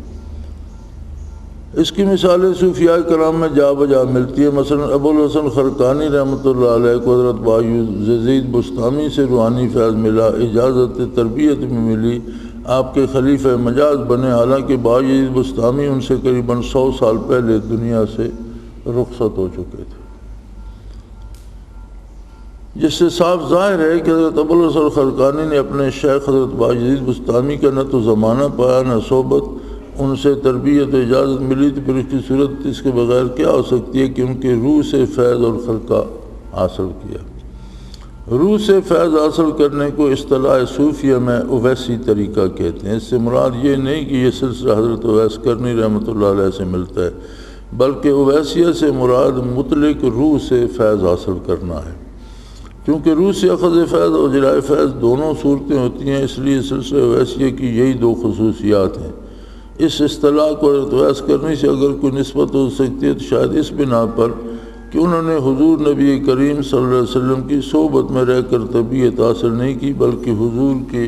اس کی مثالیں صوفیاء کرام میں جا بجا ملتی ہے۔ مثلا ابوالحسن خرقانی رحمۃ اللہ علیہ کو حضرت بایزید بستامی سے روحانی فیض ملا، اجازت تربیت بھی ملی، آپ کے خلیفہ مجاز بنے، حالانکہ بایزید بستامی ان سے قریباً 100 سال پہلے دنیا سے رخصت ہو چکے تھے، جس سے صاف ظاہر ہے کہ حضرت ابوالحسن خرقانی نے اپنے شیخ حضرت بایزید بستامی کا نہ تو زمانہ پایا نہ صحبت، ان سے تربیت و اجازت ملی، تو پھر اس کی صورت اس کے بغیر کیا ہو سکتی ہے کہ ان کے روح سے فیض اور خلقہ حاصل کیا۔ روح سے فیض حاصل کرنے کو اصطلاح صوفیہ میں اویسی طریقہ کہتے ہیں۔ اس سے مراد یہ نہیں کہ یہ سلسلہ حضرت اویس کرنی رحمۃ اللہ علیہ سے ملتا ہے، بلکہ اویسیہ سے مراد مطلق روح سے فیض حاصل کرنا ہے۔ کیونکہ روح سے اخذ فیض اور اجرائے فیض دونوں صورتیں ہوتی ہیں، اس لیے سلسلہ اویسیہ کی یہی دو خصوصیات ہیں۔ اس اصطلاح کو حضرت اویس کرنی سے اگر کوئی نسبت ہو سکتی ہے تو شاید اس بنا پر کہ انہوں نے حضور نبی کریم صلی اللہ علیہ وسلم کی صحبت میں رہ کر تربیت حاصل نہیں کی، بلکہ حضور کی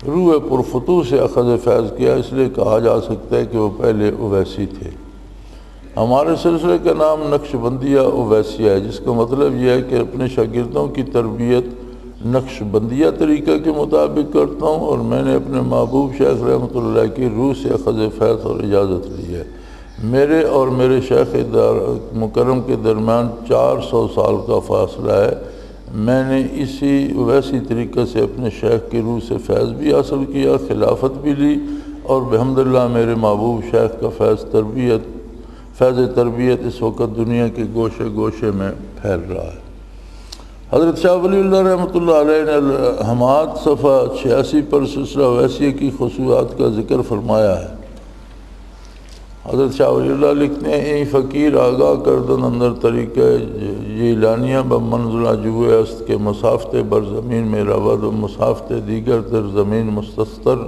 روح پرفتوح سے اخذ فیض کیا، اس لیے کہا جا سکتا ہے کہ وہ پہلے اویسی تھے۔ ہمارے سلسلے کا نام نقش بندیہ اویسیہ ہے، جس کا مطلب یہ ہے کہ اپنے شاگردوں کی تربیت نقش بندیہ طریقہ کے مطابق کرتا ہوں، اور میں نے اپنے محبوب شیخ رحمۃ اللہ کی روح سے اخذ فیض اور اجازت لی ہے۔ میرے اور میرے شیخ مکرم کے درمیان 400 سال کا فاصلہ ہے۔ میں نے اسی ویسی طریقے سے اپنے شیخ کی روح سے فیض بھی حاصل کیا، خلافت بھی لی، اور بحمداللہ میرے محبوب شیخ کا فیض تربیت اس وقت دنیا کے گوشے گوشے میں پھیل رہا ہے۔ حضرت شاہ ولی اللہ رحمۃ اللہ علیہ نے حماد صفحہ 86 پر سلسلہ اویسیہ کی خصوصیات کا ذکر فرمایا ہے۔ حضرت شاہ ولی اللہ لکھتے ہیں، ای فقیر آگاہ کردن اندر طریقہ جیلانیہ بمنزلہ جوئے است کے مسافت بر زمین میں رود و مسافت دیگر در زمین مستستر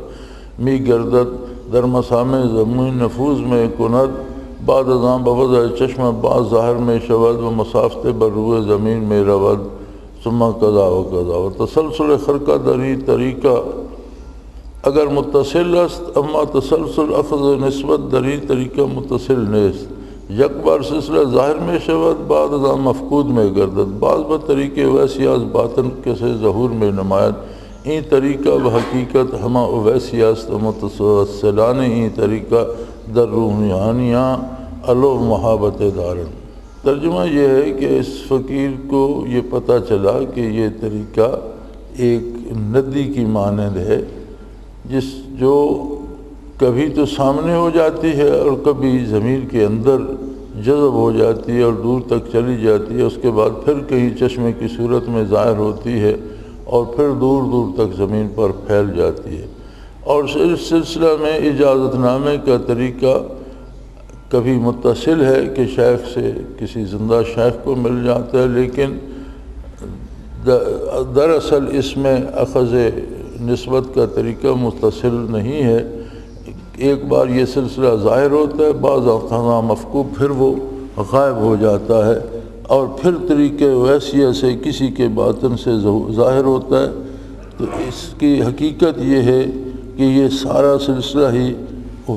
می گردد در مسام زمین نفوذ میں کند بعد ازاں بوضع چشم بعض ظاہر میں شود و مسافت بر روئے زمین میں رود ثم قضا و قضا و تسلسل خرقہ دری طریقہ اگر متصل است، اما تسلسل اخذ نسبت دری طریقہ متصل نیست، یک بار سلسلہ ظاہر میں شود بعد ازاں مفقود میں گردد، بعض بطریقے اویسی از باطن کسے ظہور میں نمایت، این طریقہ و حقیقت ہما اویسی است متوسلان این طریقہ در روحانیاں الو محابت دارن۔ ترجمہ یہ ہے کہ اس فقیر کو یہ پتہ چلا کہ یہ طریقہ ایک ندی کی مانند ہے، جو کبھی تو سامنے ہو جاتی ہے اور کبھی زمین کے اندر جذب ہو جاتی ہے اور دور تک چلی جاتی ہے، اس کے بعد پھر کہیں چشمے کی صورت میں ظاہر ہوتی ہے اور پھر دور دور تک زمین پر پھیل جاتی ہے۔ اور اس سلسلہ میں اجازت نامے کا طریقہ کبھی متصل ہے کہ شیخ سے کسی زندہ شیخ کو مل جاتا ہے، لیکن دراصل اس میں اخذ نسبت کا طریقہ متصل نہیں ہے۔ ایک بار یہ سلسلہ ظاہر ہوتا ہے، بعض اوقات مفقود، پھر وہ غائب ہو جاتا ہے، اور پھر طریقے ویسیہ سے کسی کے باطن سے ظاہر ہوتا ہے۔ تو اس کی حقیقت یہ ہے کہ یہ سارا سلسلہ ہی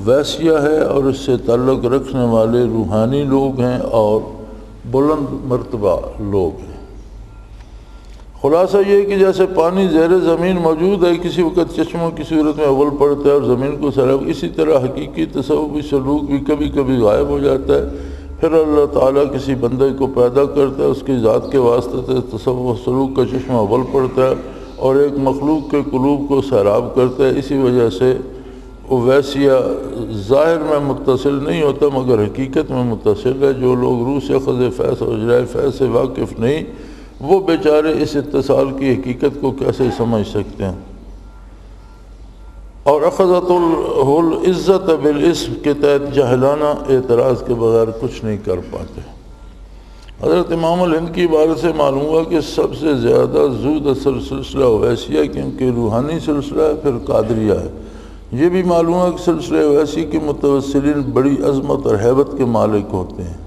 ویسیہ ہے، اور اس سے تعلق رکھنے والے روحانی لوگ ہیں اور بلند مرتبہ لوگ ہیں۔ خلاصہ یہ ہے کہ جیسے پانی زیر زمین موجود ہے، کسی وقت چشموں کی صورت میں اول پڑتا ہے اور زمین کو سیراب، اسی طرح حقیقی تصوفی سلوک بھی کبھی کبھی غائب ہو جاتا ہے، پھر اللہ تعالیٰ کسی بندے کو پیدا کرتا ہے، اس کی ذات کے واسطے سے تصوف سلوک کا چشمہ اول پڑتا ہے اور ایک مخلوق کے قلوب کو سیراب کرتا ہے۔ اسی وجہ سے اویسیہ ظاہر میں متصل نہیں ہوتا مگر حقیقت میں متصل ہے۔ جو لوگ روح سے اخذ فیض اور اجراء فیض سے واقف نہیں، وہ بیچارے اس اتصال کی حقیقت کو کیسے سمجھ سکتے ہیں؟ اور اخذت العزت بالاسم کے تحت جاہلانہ اعتراض کے بغیر کچھ نہیں کر پاتے۔ حضرت امام الہند کی عبارت سے معلوم ہوا کہ سب سے زیادہ زود اثر سلسلہ اویسیہ کیونکہ روحانی سلسلہ ہے، پھر قادریہ ہے۔ یہ بھی معلوم ہے کہ سلسلہ اویسی کے متوسلین بڑی عظمت اور ہیبت کے مالک ہوتے ہیں۔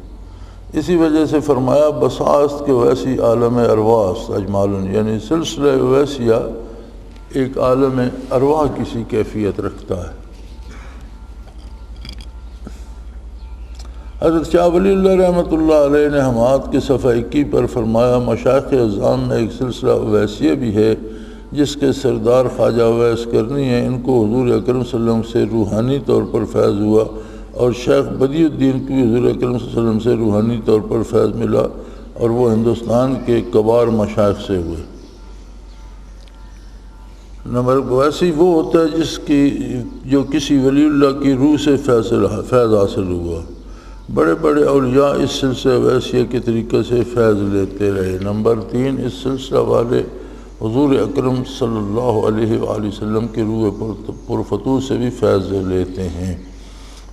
اسی وجہ سے فرمایا بساست کے اویسی عالم ارواح اجمالن، یعنی سلسلہ اویسیہ ایک عالم ارواح کسی کیفیت رکھتا ہے۔ حضرت شاہ ولی اللہ رحمۃ اللہ علیہ نے حماد کے صفحہ 21 پر فرمایا مشائخ اعظام میں ایک سلسلہ اویسیہ بھی ہے جس کے سردار خواجہ اویس کرنی ہیں۔ ان کو حضور اکرم صلی اللہ علیہ وسلم سے روحانی طور پر فیض ہوا، اور شیخ بدیع الدین کو بھی حضور اکرم صلی اللہ علیہ وسلم سے روحانی طور پر فیض ملا، اور وہ ہندوستان کے کبار مشائخ سے ہوئے۔ نمبر اویسی وہ ہوتا ہے جو کسی ولی اللہ کی روح سے فیض حاصل ہوا۔ بڑے بڑے اولیاء اس سلسلہ اویسیہ کے طریقے سے فیض لیتے رہے۔ نمبر 3 اس سلسلہ والے حضور اکرم صلی اللہ علیہ وآلہ وسلم کی روح پرفتوح سے بھی فیض لیتے ہیں۔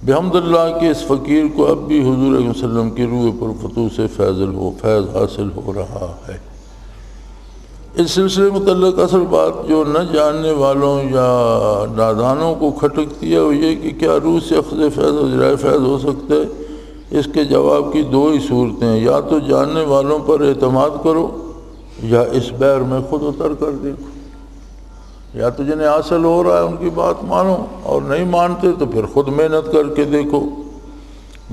بحمد اللہ کہ اس فقیر کو اب بھی حضور اکرم صلی اللہ علیہ وسلم کی روح پرفتوح سے فیض حاصل ہو رہا ہے۔ اس سلسلے متعلق اصل بات جو نہ جاننے والوں یا نادانوں کو کھٹکتی ہے وہ یہ کہ کیا روح سے اخذ فیض اور اجراء فیض ہو سکتا ہے؟ اس کے جواب کی دو ہی صورتیں ہیں، یا تو جاننے والوں پر اعتماد کرو یا اس بیر میں خود اتر کر دیکھو۔ یا تو جنہیں حاصل ہو رہا ہے ان کی بات مانو، اور نہیں مانتے تو پھر خود محنت کر کے دیکھو۔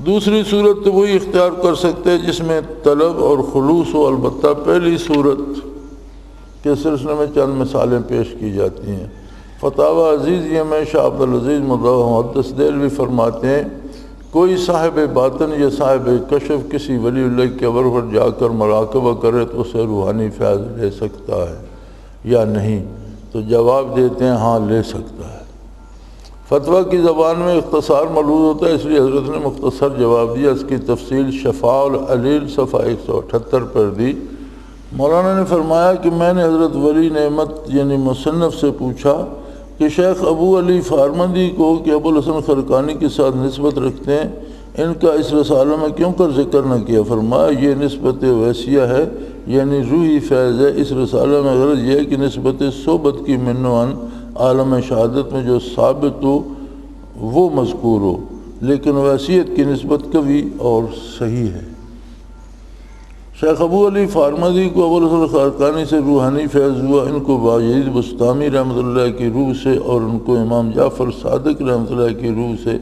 دوسری صورت تو وہی اختیار کر سکتے ہیں جس میں طلب اور خلوص ہو۔ البتہ پہلی صورت کے سلسلے میں چند مثالیں پیش کی جاتی ہیں۔ فتاوی عزیزیہ میں شاہ عبدالعزیز محدث دہلوی فرماتے ہیں کوئی صاحب باطن یا صاحب کشف کسی ولی اللہ کے قبر پر جا کر مراقبہ کرے تو اسے روحانی فیض لے سکتا ہے یا نہیں؟ تو جواب دیتے ہیں ہاں لے سکتا ہے۔ فتویٰ کی زبان میں اختصار ملحوظ ہوتا ہے، اس لیے حضرت نے مختصر جواب دیا۔ اس کی تفصیل شفاء العلیل صفحہ 178 پر دی۔ مولانا نے فرمایا کہ میں نے حضرت ولی نعمت یعنی مصنف سے پوچھا کہ شیخ ابو علی فارمندی کو کہ ابو الحسن خرقانی کے ساتھ نسبت رکھتے ہیں، ان کا اس رسالہ میں کیوں کر ذکر نہ کیا؟ فرمایا یہ نسبت ویسیہ ہے، یعنی روحی فیض ہے۔ اس رسالہ میں غرض یہ ہے کہ نسبت صحبت کی من و عن عالم شہادت میں جو ثابت ہو وہ مذکور ہو، لیکن ویسیت کی نسبت کبھی اور صحیح ہے۔ شیخ ابو علی فارمدی کو ابو الحسن خرقانی سے روحانی فیض ہوا، ان کو باجید بستامی رحمۃ اللہ کی روح سے اور ان کو امام جعفر صادق رحمۃ اللہ کی روح سے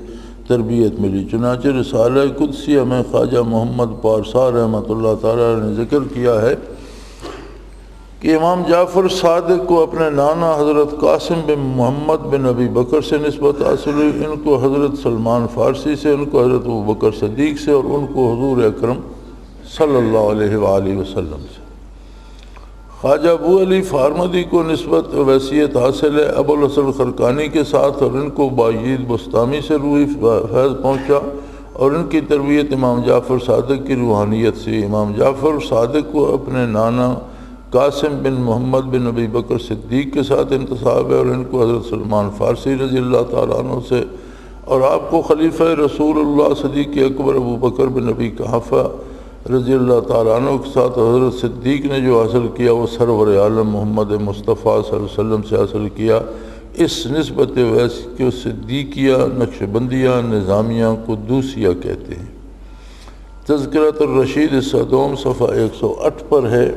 تربیت ملی۔ چنانچہ رسالہ قدسیہ میں خواجہ محمد پارسا رحمۃ اللہ تعالیٰ نے ذکر کیا ہے کہ امام جعفر صادق کو اپنے نانا حضرت قاسم بن محمد بن ابی بکر سے نسبت حاصل ہوئی، ان کو حضرت سلمان فارسی سے، ان کو حضرت ابو بکر صدیق سے، اور ان کو حضور اکرم صلی اللہ علیہ وآلہ وسلم سے۔ خواجہ ابو علی فارمدی کو نسبت ویسیت حاصل ہے ابو الحسن خرقانی کے ساتھ، اور ان کو باجید بستامی سے روحی فیض پہنچا، اور ان کی تربیت امام جعفر صادق کی روحانیت سے۔ امام جعفر صادق کو اپنے نانا قاسم بن محمد بن ابی بکر صدیق کے ساتھ انتساب ہے، اور ان کو حضرت سلمان فارسی رضی اللہ تعالیٰ عنہ سے، اور آپ کو خلیفہ رسول اللہ صدیق اکبر ابو بکر بن ابی قحافہ رضی اللہ تعالیٰ عنہ کے ساتھ حضرت صدیق نے جو حاصل کیا وہ سرور عالم محمد مصطفیٰ صلی اللہ علیہ وسلم سے حاصل کیا۔ اس نسبت ویسی کو صدیقیہ، نقشبندیہ، نظامیہ، قدوسیہ کہتے ہیں۔ تذکرۃ الرشید صدوم صفحہ 108 پر ہے۔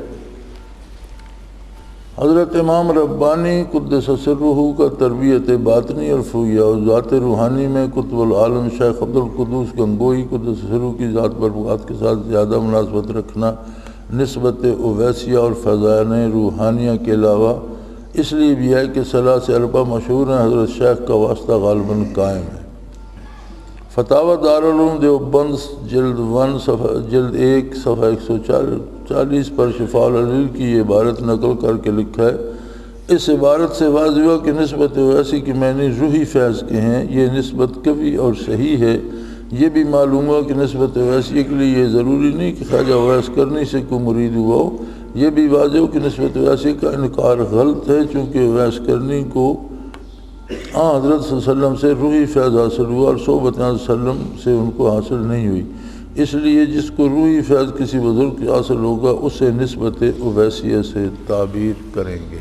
حضرت امام ربانی قدس سرہ کا تربیت باطنی اور فویہ اور ذات روحانی میں قطب العالم شیخ عبدالقدوس گنگوئی قدس سرہ کی ذات برکات کے ساتھ زیادہ مناسبت رکھنا نسبت اویسیہ اور فضائل روحانیہ کے علاوہ اس لیے بھی ہے کہ ثلاث اربع مشہور ہیں، حضرت شیخ کا واسطہ غالباً قائم ہے۔ فتاوی دارالعلوم دیوبند جلد 1 صفحہ 140 پر شفاء العلیل کی یہ عبارت نقل کر کے لکھا ہے اس عبارت سے واضح ہوا کہ نسبت اویسی کی معنی روحی فیض کے ہیں۔ یہ نسبت کبھی اور صحیح ہے۔ یہ بھی معلوم ہوا کہ نسبت اویسی کے لیے یہ ضروری نہیں کہ خواجہ اویس کرنی سے کوئی مرید ہوا ہو۔ یہ بھی واضح ہو کہ نسبت اویسی کا انکار غلط ہے، چونکہ اویس کرنی کو حضرت صلی اللہ علیہ وسلم سے روحی فیض حاصل ہوا اور صحبت صلی اللہ علیہ وسلم سے ان کو حاصل نہیں ہوئی۔ اس لیے جس کو روحی فیض کسی بزرگ کے حاصل ہوگا اسے نسبت اویسیہ سے تعبیر کریں گے۔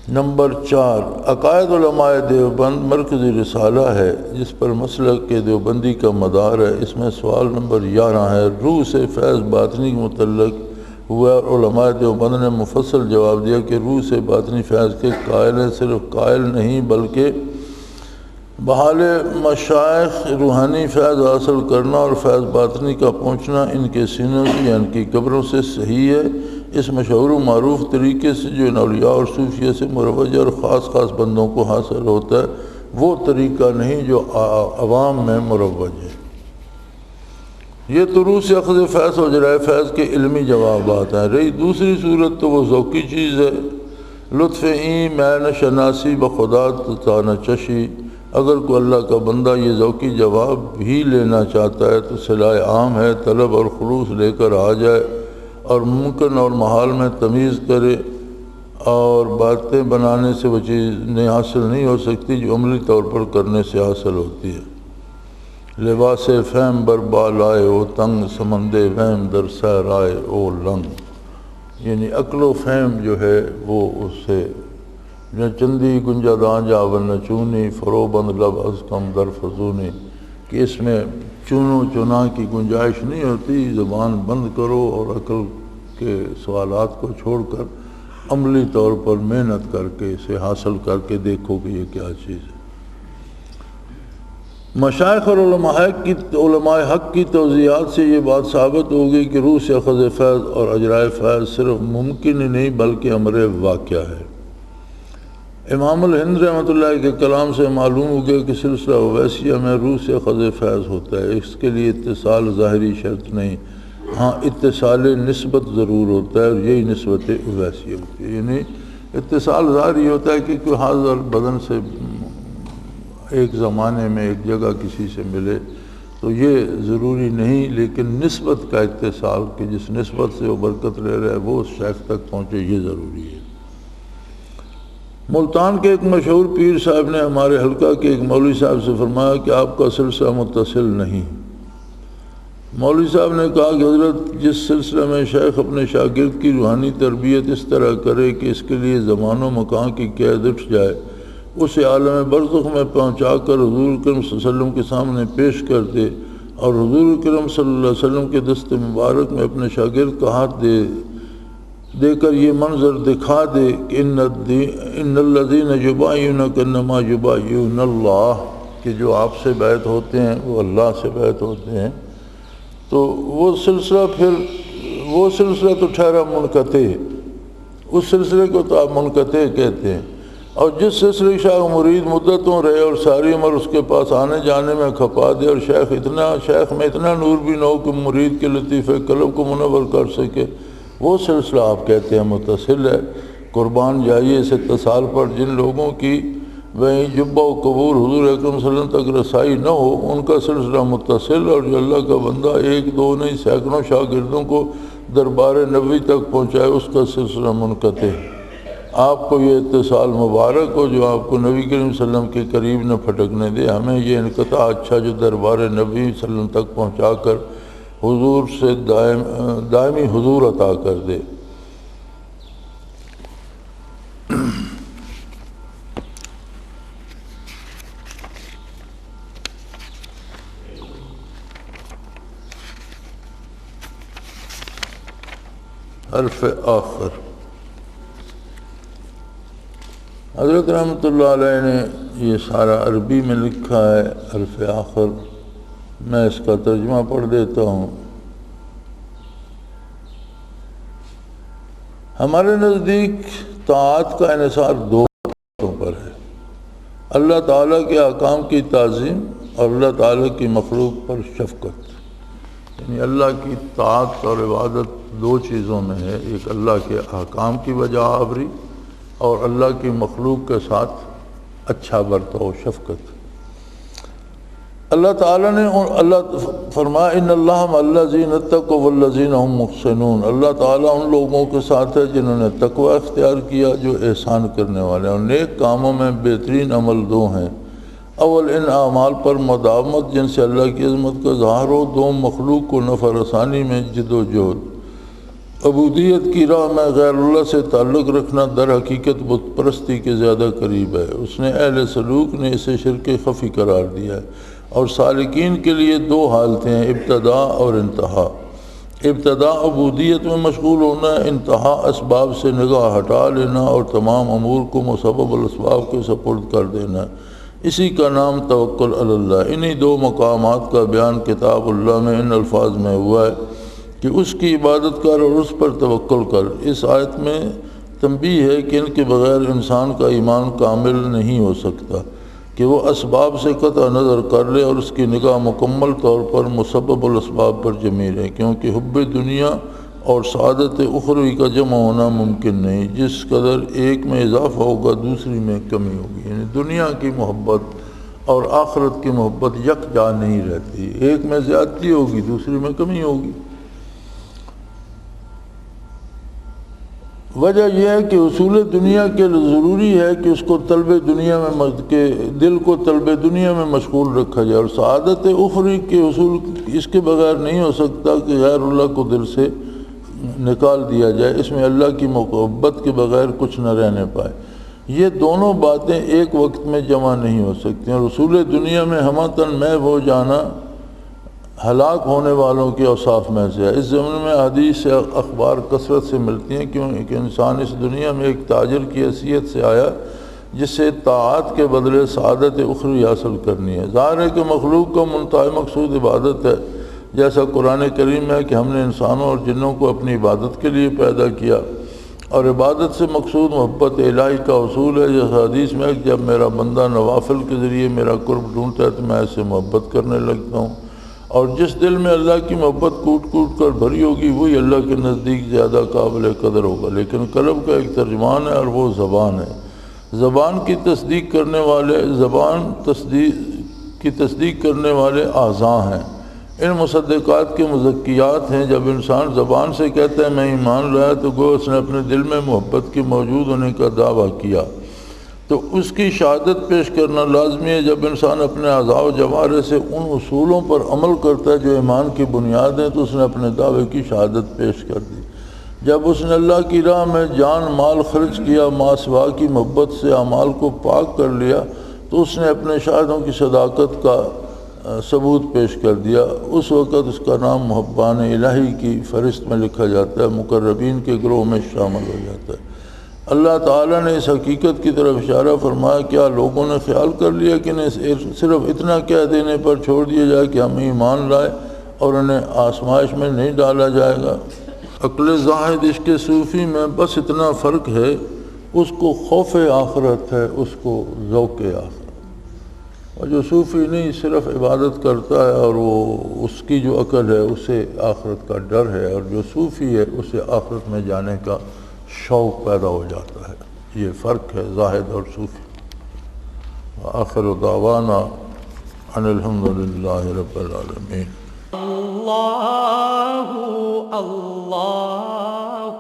نمبر 4، عقائد علماء دیوبند مرکزی رسالہ ہے جس پر مسلک کے دیوبندی کا مدار ہے۔ اس میں سوال نمبر 11 ہے، روح سے فیض باطنی کے متعلق ہوا اور علماء دیوبند نے مفصل جواب دیا کہ روح سے باطنی فیض کے قائل ہیں۔ صرف قائل نہیں بلکہ بحال مشائخ روحانی فیض حاصل کرنا اور فیض باطنی کا پہنچنا ان کے سینوں سے یا ان کی قبروں سے صحیح ہے۔ اس مشہور و معروف طریقے سے جو ان اولیاء اور صوفیہ سے مروج اور خاص خاص بندوں کو حاصل ہوتا ہے وہ طریقہ نہیں جو عوام میں مروج ہے۔ یہ تو روح سے اخذ فیض و اجرائے فیض کے علمی جوابات ہیں۔ رہی دوسری صورت تو وہ ذوقی چیز ہے، لطف این مین شناسی بخدا تانا چشی۔ اگر کوئی اللہ کا بندہ یہ ذوقی جواب بھی لینا چاہتا ہے تو صلاح عام ہے، طلب اور خلوص لے کر آ جائے اور ممکن اور محال میں تمیز کرے، اور باتیں بنانے سے وہ چیز حاصل نہیں ہو سکتی جو عملی طور پر کرنے سے حاصل ہوتی ہے۔ لباس فہم بر بالائے او تنگ، سمندے وہم در صحرائے او لنگ۔ یعنی عقل و فہم جو ہے وہ اس سے چندی گنجا داں جاون نچونی فرو بند لب از کم در فضونی، کہ اس میں چونو چنا کی گنجائش نہیں ہوتی، زبان بند کرو اور عقل کے سوالات کو چھوڑ کر عملی طور پر محنت کر کے اسے حاصل کر کے دیکھو کہ یہ کیا چیز ہے۔ مشائخ اور علماء حق کی توضیحات سے یہ بات ثابت ہوگی کہ روح سے اخذ فیض اور اجرائے فیض صرف ممکن ہی نہیں بلکہ امر واقعہ ہے۔ امام الہند رحمۃ اللہ کے کلام سے معلوم ہو گیا کہ سلسلہ اویسیہ میں روح سے اخذ فیض ہوتا ہے۔ اس کے لیے اتصال ظاہری شرط نہیں، ہاں اتصال نسبت ضرور ہوتا ہے، اور یہی نسبت اویسیہ ہوتی ہے۔ یعنی اتصال ظاہری ہوتا ہے کہ کوئی حاضر بدن سے ایک زمانے میں ایک جگہ کسی سے ملے تو یہ ضروری نہیں، لیکن نسبت کا اتصال کہ جس نسبت سے وہ برکت لے رہا ہے وہ اس شیخ تک پہنچے، یہ ضروری ہے۔ ملتان کے ایک مشہور پیر صاحب نے ہمارے حلقہ کے ایک مولوی صاحب سے فرمایا کہ آپ کا سلسلہ متصل نہیں۔ مولوی صاحب نے کہا کہ حضرت جس سلسلے میں شیخ اپنے شاگرد کی روحانی تربیت اس طرح کرے کہ اس کے لیے زمان و مکان کی قید اٹھ جائے، اسے عالم برزخ میں پہنچا کر حضور کرم صلی اللہ علیہ وسلم کے سامنے پیش کر دے، اور حضور کرم صلی اللہ علیہ وسلم کے دست مبارک میں اپنے شاگرد کا ہاتھ دے کر یہ منظر دکھا دے کہ ان الذین یبایعونک انما یبایعون اللہ، کہ جو آپ سے بیعت ہوتے ہیں وہ اللہ سے بیعت ہوتے ہیں، تو وہ سلسلہ تو ٹھہرا منقطع، اس سلسلے کو تو آپ منقطع کہتے ہیں۔ اور جس سلسلے شاہ مرید مدتوں رہے اور ساری عمر اس کے پاس آنے جانے میں کھپا دے، اور شیخ میں اتنا نور بھی نہ ہو کہ مرید کے لطیفے قلب کو منور کر سکے، وہ سلسلہ آپ کہتے ہیں متصل ہے۔ قربان جائیے اس اتصال پر جن لوگوں کی وہیں جبہ و قبور حضور اکرم صلی اللہ علیہ وسلم تک رسائی نہ ہو، ان کا سلسلہ متصل، اور جو اللہ کا بندہ ایک دو نہیں سینکڑوں شاگردوں کو دربار نبوی تک پہنچائے اس کا سلسلہ منقطع ہے۔ آپ کو یہ اتصال مبارک ہو جو آپ کو نبی کریم صلی اللہ علیہ وسلم کے قریب نہ پھٹکنے دے، ہمیں یہ انقطاع اچھا جو دربار نبی صلی اللہ علیہ وسلم تک پہنچا کر حضور سے دائمی حضور عطا کر دے۔ حرف آخر، حضرت رحمۃ اللہ علیہ نے یہ سارا عربی میں لکھا ہے۔ حرف آخر میں اس کا ترجمہ پڑھ دیتا ہوں۔ ہمارے نزدیک طاعت کا انحصار دو باتوں پر ہے، اللہ تعالیٰ کے احکام کی تعظیم اور اللہ تعالیٰ کی مخلوق پر شفقت۔ یعنی اللہ کی طاعت اور عبادت دو چیزوں میں ہے، ایک اللہ کے احکام کی بجا آوری اور اللہ کی مخلوق کے ساتھ اچھا برتاؤ، شفقت۔ اللہ تعالیٰ نے اللہ فرمایا ان اللہ مع الذین اتقوا والذین هم محسنون، اللہ تعالیٰ ان لوگوں کے ساتھ ہے جنہوں نے تقوی اختیار کیا، جو احسان کرنے والے ہیں، اور نیک کاموں میں بہترین عمل دو ہیں، اول ان اعمال پر مداومت جن سے اللہ کی عظمت کا ظاہر ہو، دوم مخلوق کو نفع رسانی میں جد و جہد۔ عبودیت کی راہ میں غیر اللہ سے تعلق رکھنا در حقیقت بت پرستی کے زیادہ قریب ہے۔ اس نے اہل سلوک نے اسے شرک خفی قرار دیا ہے، اور سالکین کے لیے دو حالتیں ہیں، ابتدا اور انتہا۔ ابتدا عبودیت میں مشغول ہونا ہے، انتہا اسباب سے نگاہ ہٹا لینا اور تمام امور کو مسبب الاسباب کے سپرد کر دینا، اسی کا نام توکل علی اللہ۔ انہی دو مقامات کا بیان کتاب اللہ میں ان الفاظ میں ہوا ہے کہ اس کی عبادت کر اور اس پر توکل کر۔ اس آیت میں تنبیہ ہے کہ ان کے بغیر انسان کا ایمان کامل نہیں ہو سکتا، کہ وہ اسباب سے قطع نظر کر لے اور اس کی نگاہ مکمل طور پر مسبب الاسباب پر جمی رہے، کیونکہ حب دنیا اور سعادت اخروی کا جمع ہونا ممکن نہیں، جس قدر ایک میں اضافہ ہوگا دوسری میں کمی ہوگی، یعنی دنیا کی محبت اور آخرت کی محبت یکجا نہیں رہتی، ایک میں زیادتی ہوگی دوسری میں کمی ہوگی۔ وجہ یہ ہے کہ اصول دنیا کے ضروری ہے کہ اس کو طلب دنیا میں کہ دل کو طلب دنیا میں مشغول رکھا جائے، اور سعادت اخروی کے اصول اس کے بغیر نہیں ہو سکتا کہ غیر اللہ کو دل سے نکال دیا جائے، اس میں اللہ کی محبت کے بغیر کچھ نہ رہنے پائے۔ یہ دونوں باتیں ایک وقت میں جمع نہیں ہو سکتی، اور اصول دنیا میں ہمتاً محو ہو جانا ہلاک ہونے والوں کے اوصاف میں سے ہے۔ اس زمانے میں حدیث سے اخبار کثرت سے ملتی ہیں کیونکہ انسان اس دنیا میں ایک تاجر کی حیثیت سے آیا جس سے طاعت کے بدلے سعادت اخروی حاصل کرنی ہے۔ ظاہر ہے کہ مخلوق کا منتہی مقصود عبادت ہے، جیسا قرآن کریم میں ہے کہ ہم نے انسانوں اور جنوں کو اپنی عبادت کے لیے پیدا کیا، اور عبادت سے مقصود محبت الہی کا حصول ہے، جیسا حدیث میں ہے کہ جب میرا بندہ نوافل کے ذریعے میرا قرب ڈھونڈتا ہے تو میں اسے محبت کرنے لگتا ہوں، اور جس دل میں اللہ کی محبت کوٹ کوٹ کر بھری ہوگی وہی اللہ کے نزدیک زیادہ قابل قدر ہوگا۔ لیکن قلب کا ایک ترجمان ہے اور وہ زبان ہے۔ زبان کی تصدیق کرنے والے اعضاء ہیں، ان مصدقات کے مزکیات ہیں۔ جب انسان زبان سے کہتا ہے میں ایمان لایا تو گو اس نے اپنے دل میں محبت کی موجود ہونے کا دعویٰ کیا، تو اس کی شہادت پیش کرنا لازمی ہے۔ جب انسان اپنے اعضاء و جوارح سے ان اصولوں پر عمل کرتا ہے جو ایمان کی بنیاد ہیں تو اس نے اپنے دعوے کی شہادت پیش کر دی۔ جب اس نے اللہ کی راہ میں جان مال خرچ کیا، ما سوا کی محبت سے اعمال کو پاک کر لیا، تو اس نے اپنے شاہدوں کی صداقت کا ثبوت پیش کر دیا۔ اس وقت اس کا نام محبان الہی کی فہرست میں لکھا جاتا ہے، مقربین کے گروہ میں شامل ہو جاتا ہے۔ اللہ تعالیٰ نے اس حقیقت کی طرف اشارہ فرمایا، کیا لوگوں نے خیال کر لیا کہ انہیں صرف اتنا کہہ دینے پر چھوڑ دیا جائے کہ ہم ایمان لائے اور انہیں آزمائش میں نہیں ڈالا جائے گا؟ عقل زاہد عشق صوفی میں بس اتنا فرق ہے، اس کو خوف آخرت ہے، اس کو ذوق آخرت، اور جو صوفی نہیں صرف عبادت کرتا ہے اور وہ اس کی جو عقل ہے اسے آخرت کا ڈر ہے، اور جو صوفی ہے اسے آخرت میں جانے کا شوق پیدا ہو جاتا ہے۔ یہ فرق ہے زاہد اور صوفی۔ آخر دعوانا ان الحمدللہ رب العالمین۔ اللہ اللہ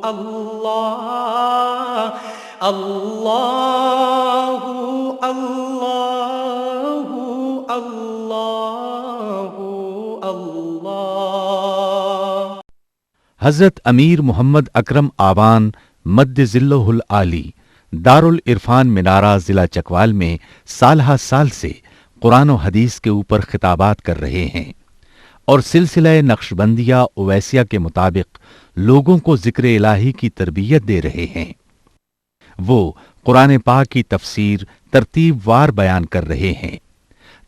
اللہ اللہ اللہ اللہ اللہ اللہ۔ حضرت امیر محمد اکرم آوان مد ذلہ العالی دارالعرفان منارہ ضلع چکوال میں سالہ سال سے قرآن و حدیث کے اوپر خطابات کر رہے ہیں اور سلسلہ نقشبندیہ اویسیہ کے مطابق لوگوں کو ذکر الہی کی تربیت دے رہے ہیں۔ وہ قرآن پاک کی تفسیر ترتیب وار بیان کر رہے ہیں۔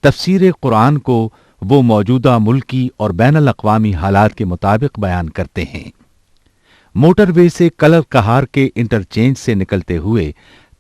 تفسیر قرآن کو وہ موجودہ ملکی اور بین الاقوامی حالات کے مطابق بیان کرتے ہیں۔ موٹر وے سے کلر کہار کے انٹرچینج سے نکلتے ہوئے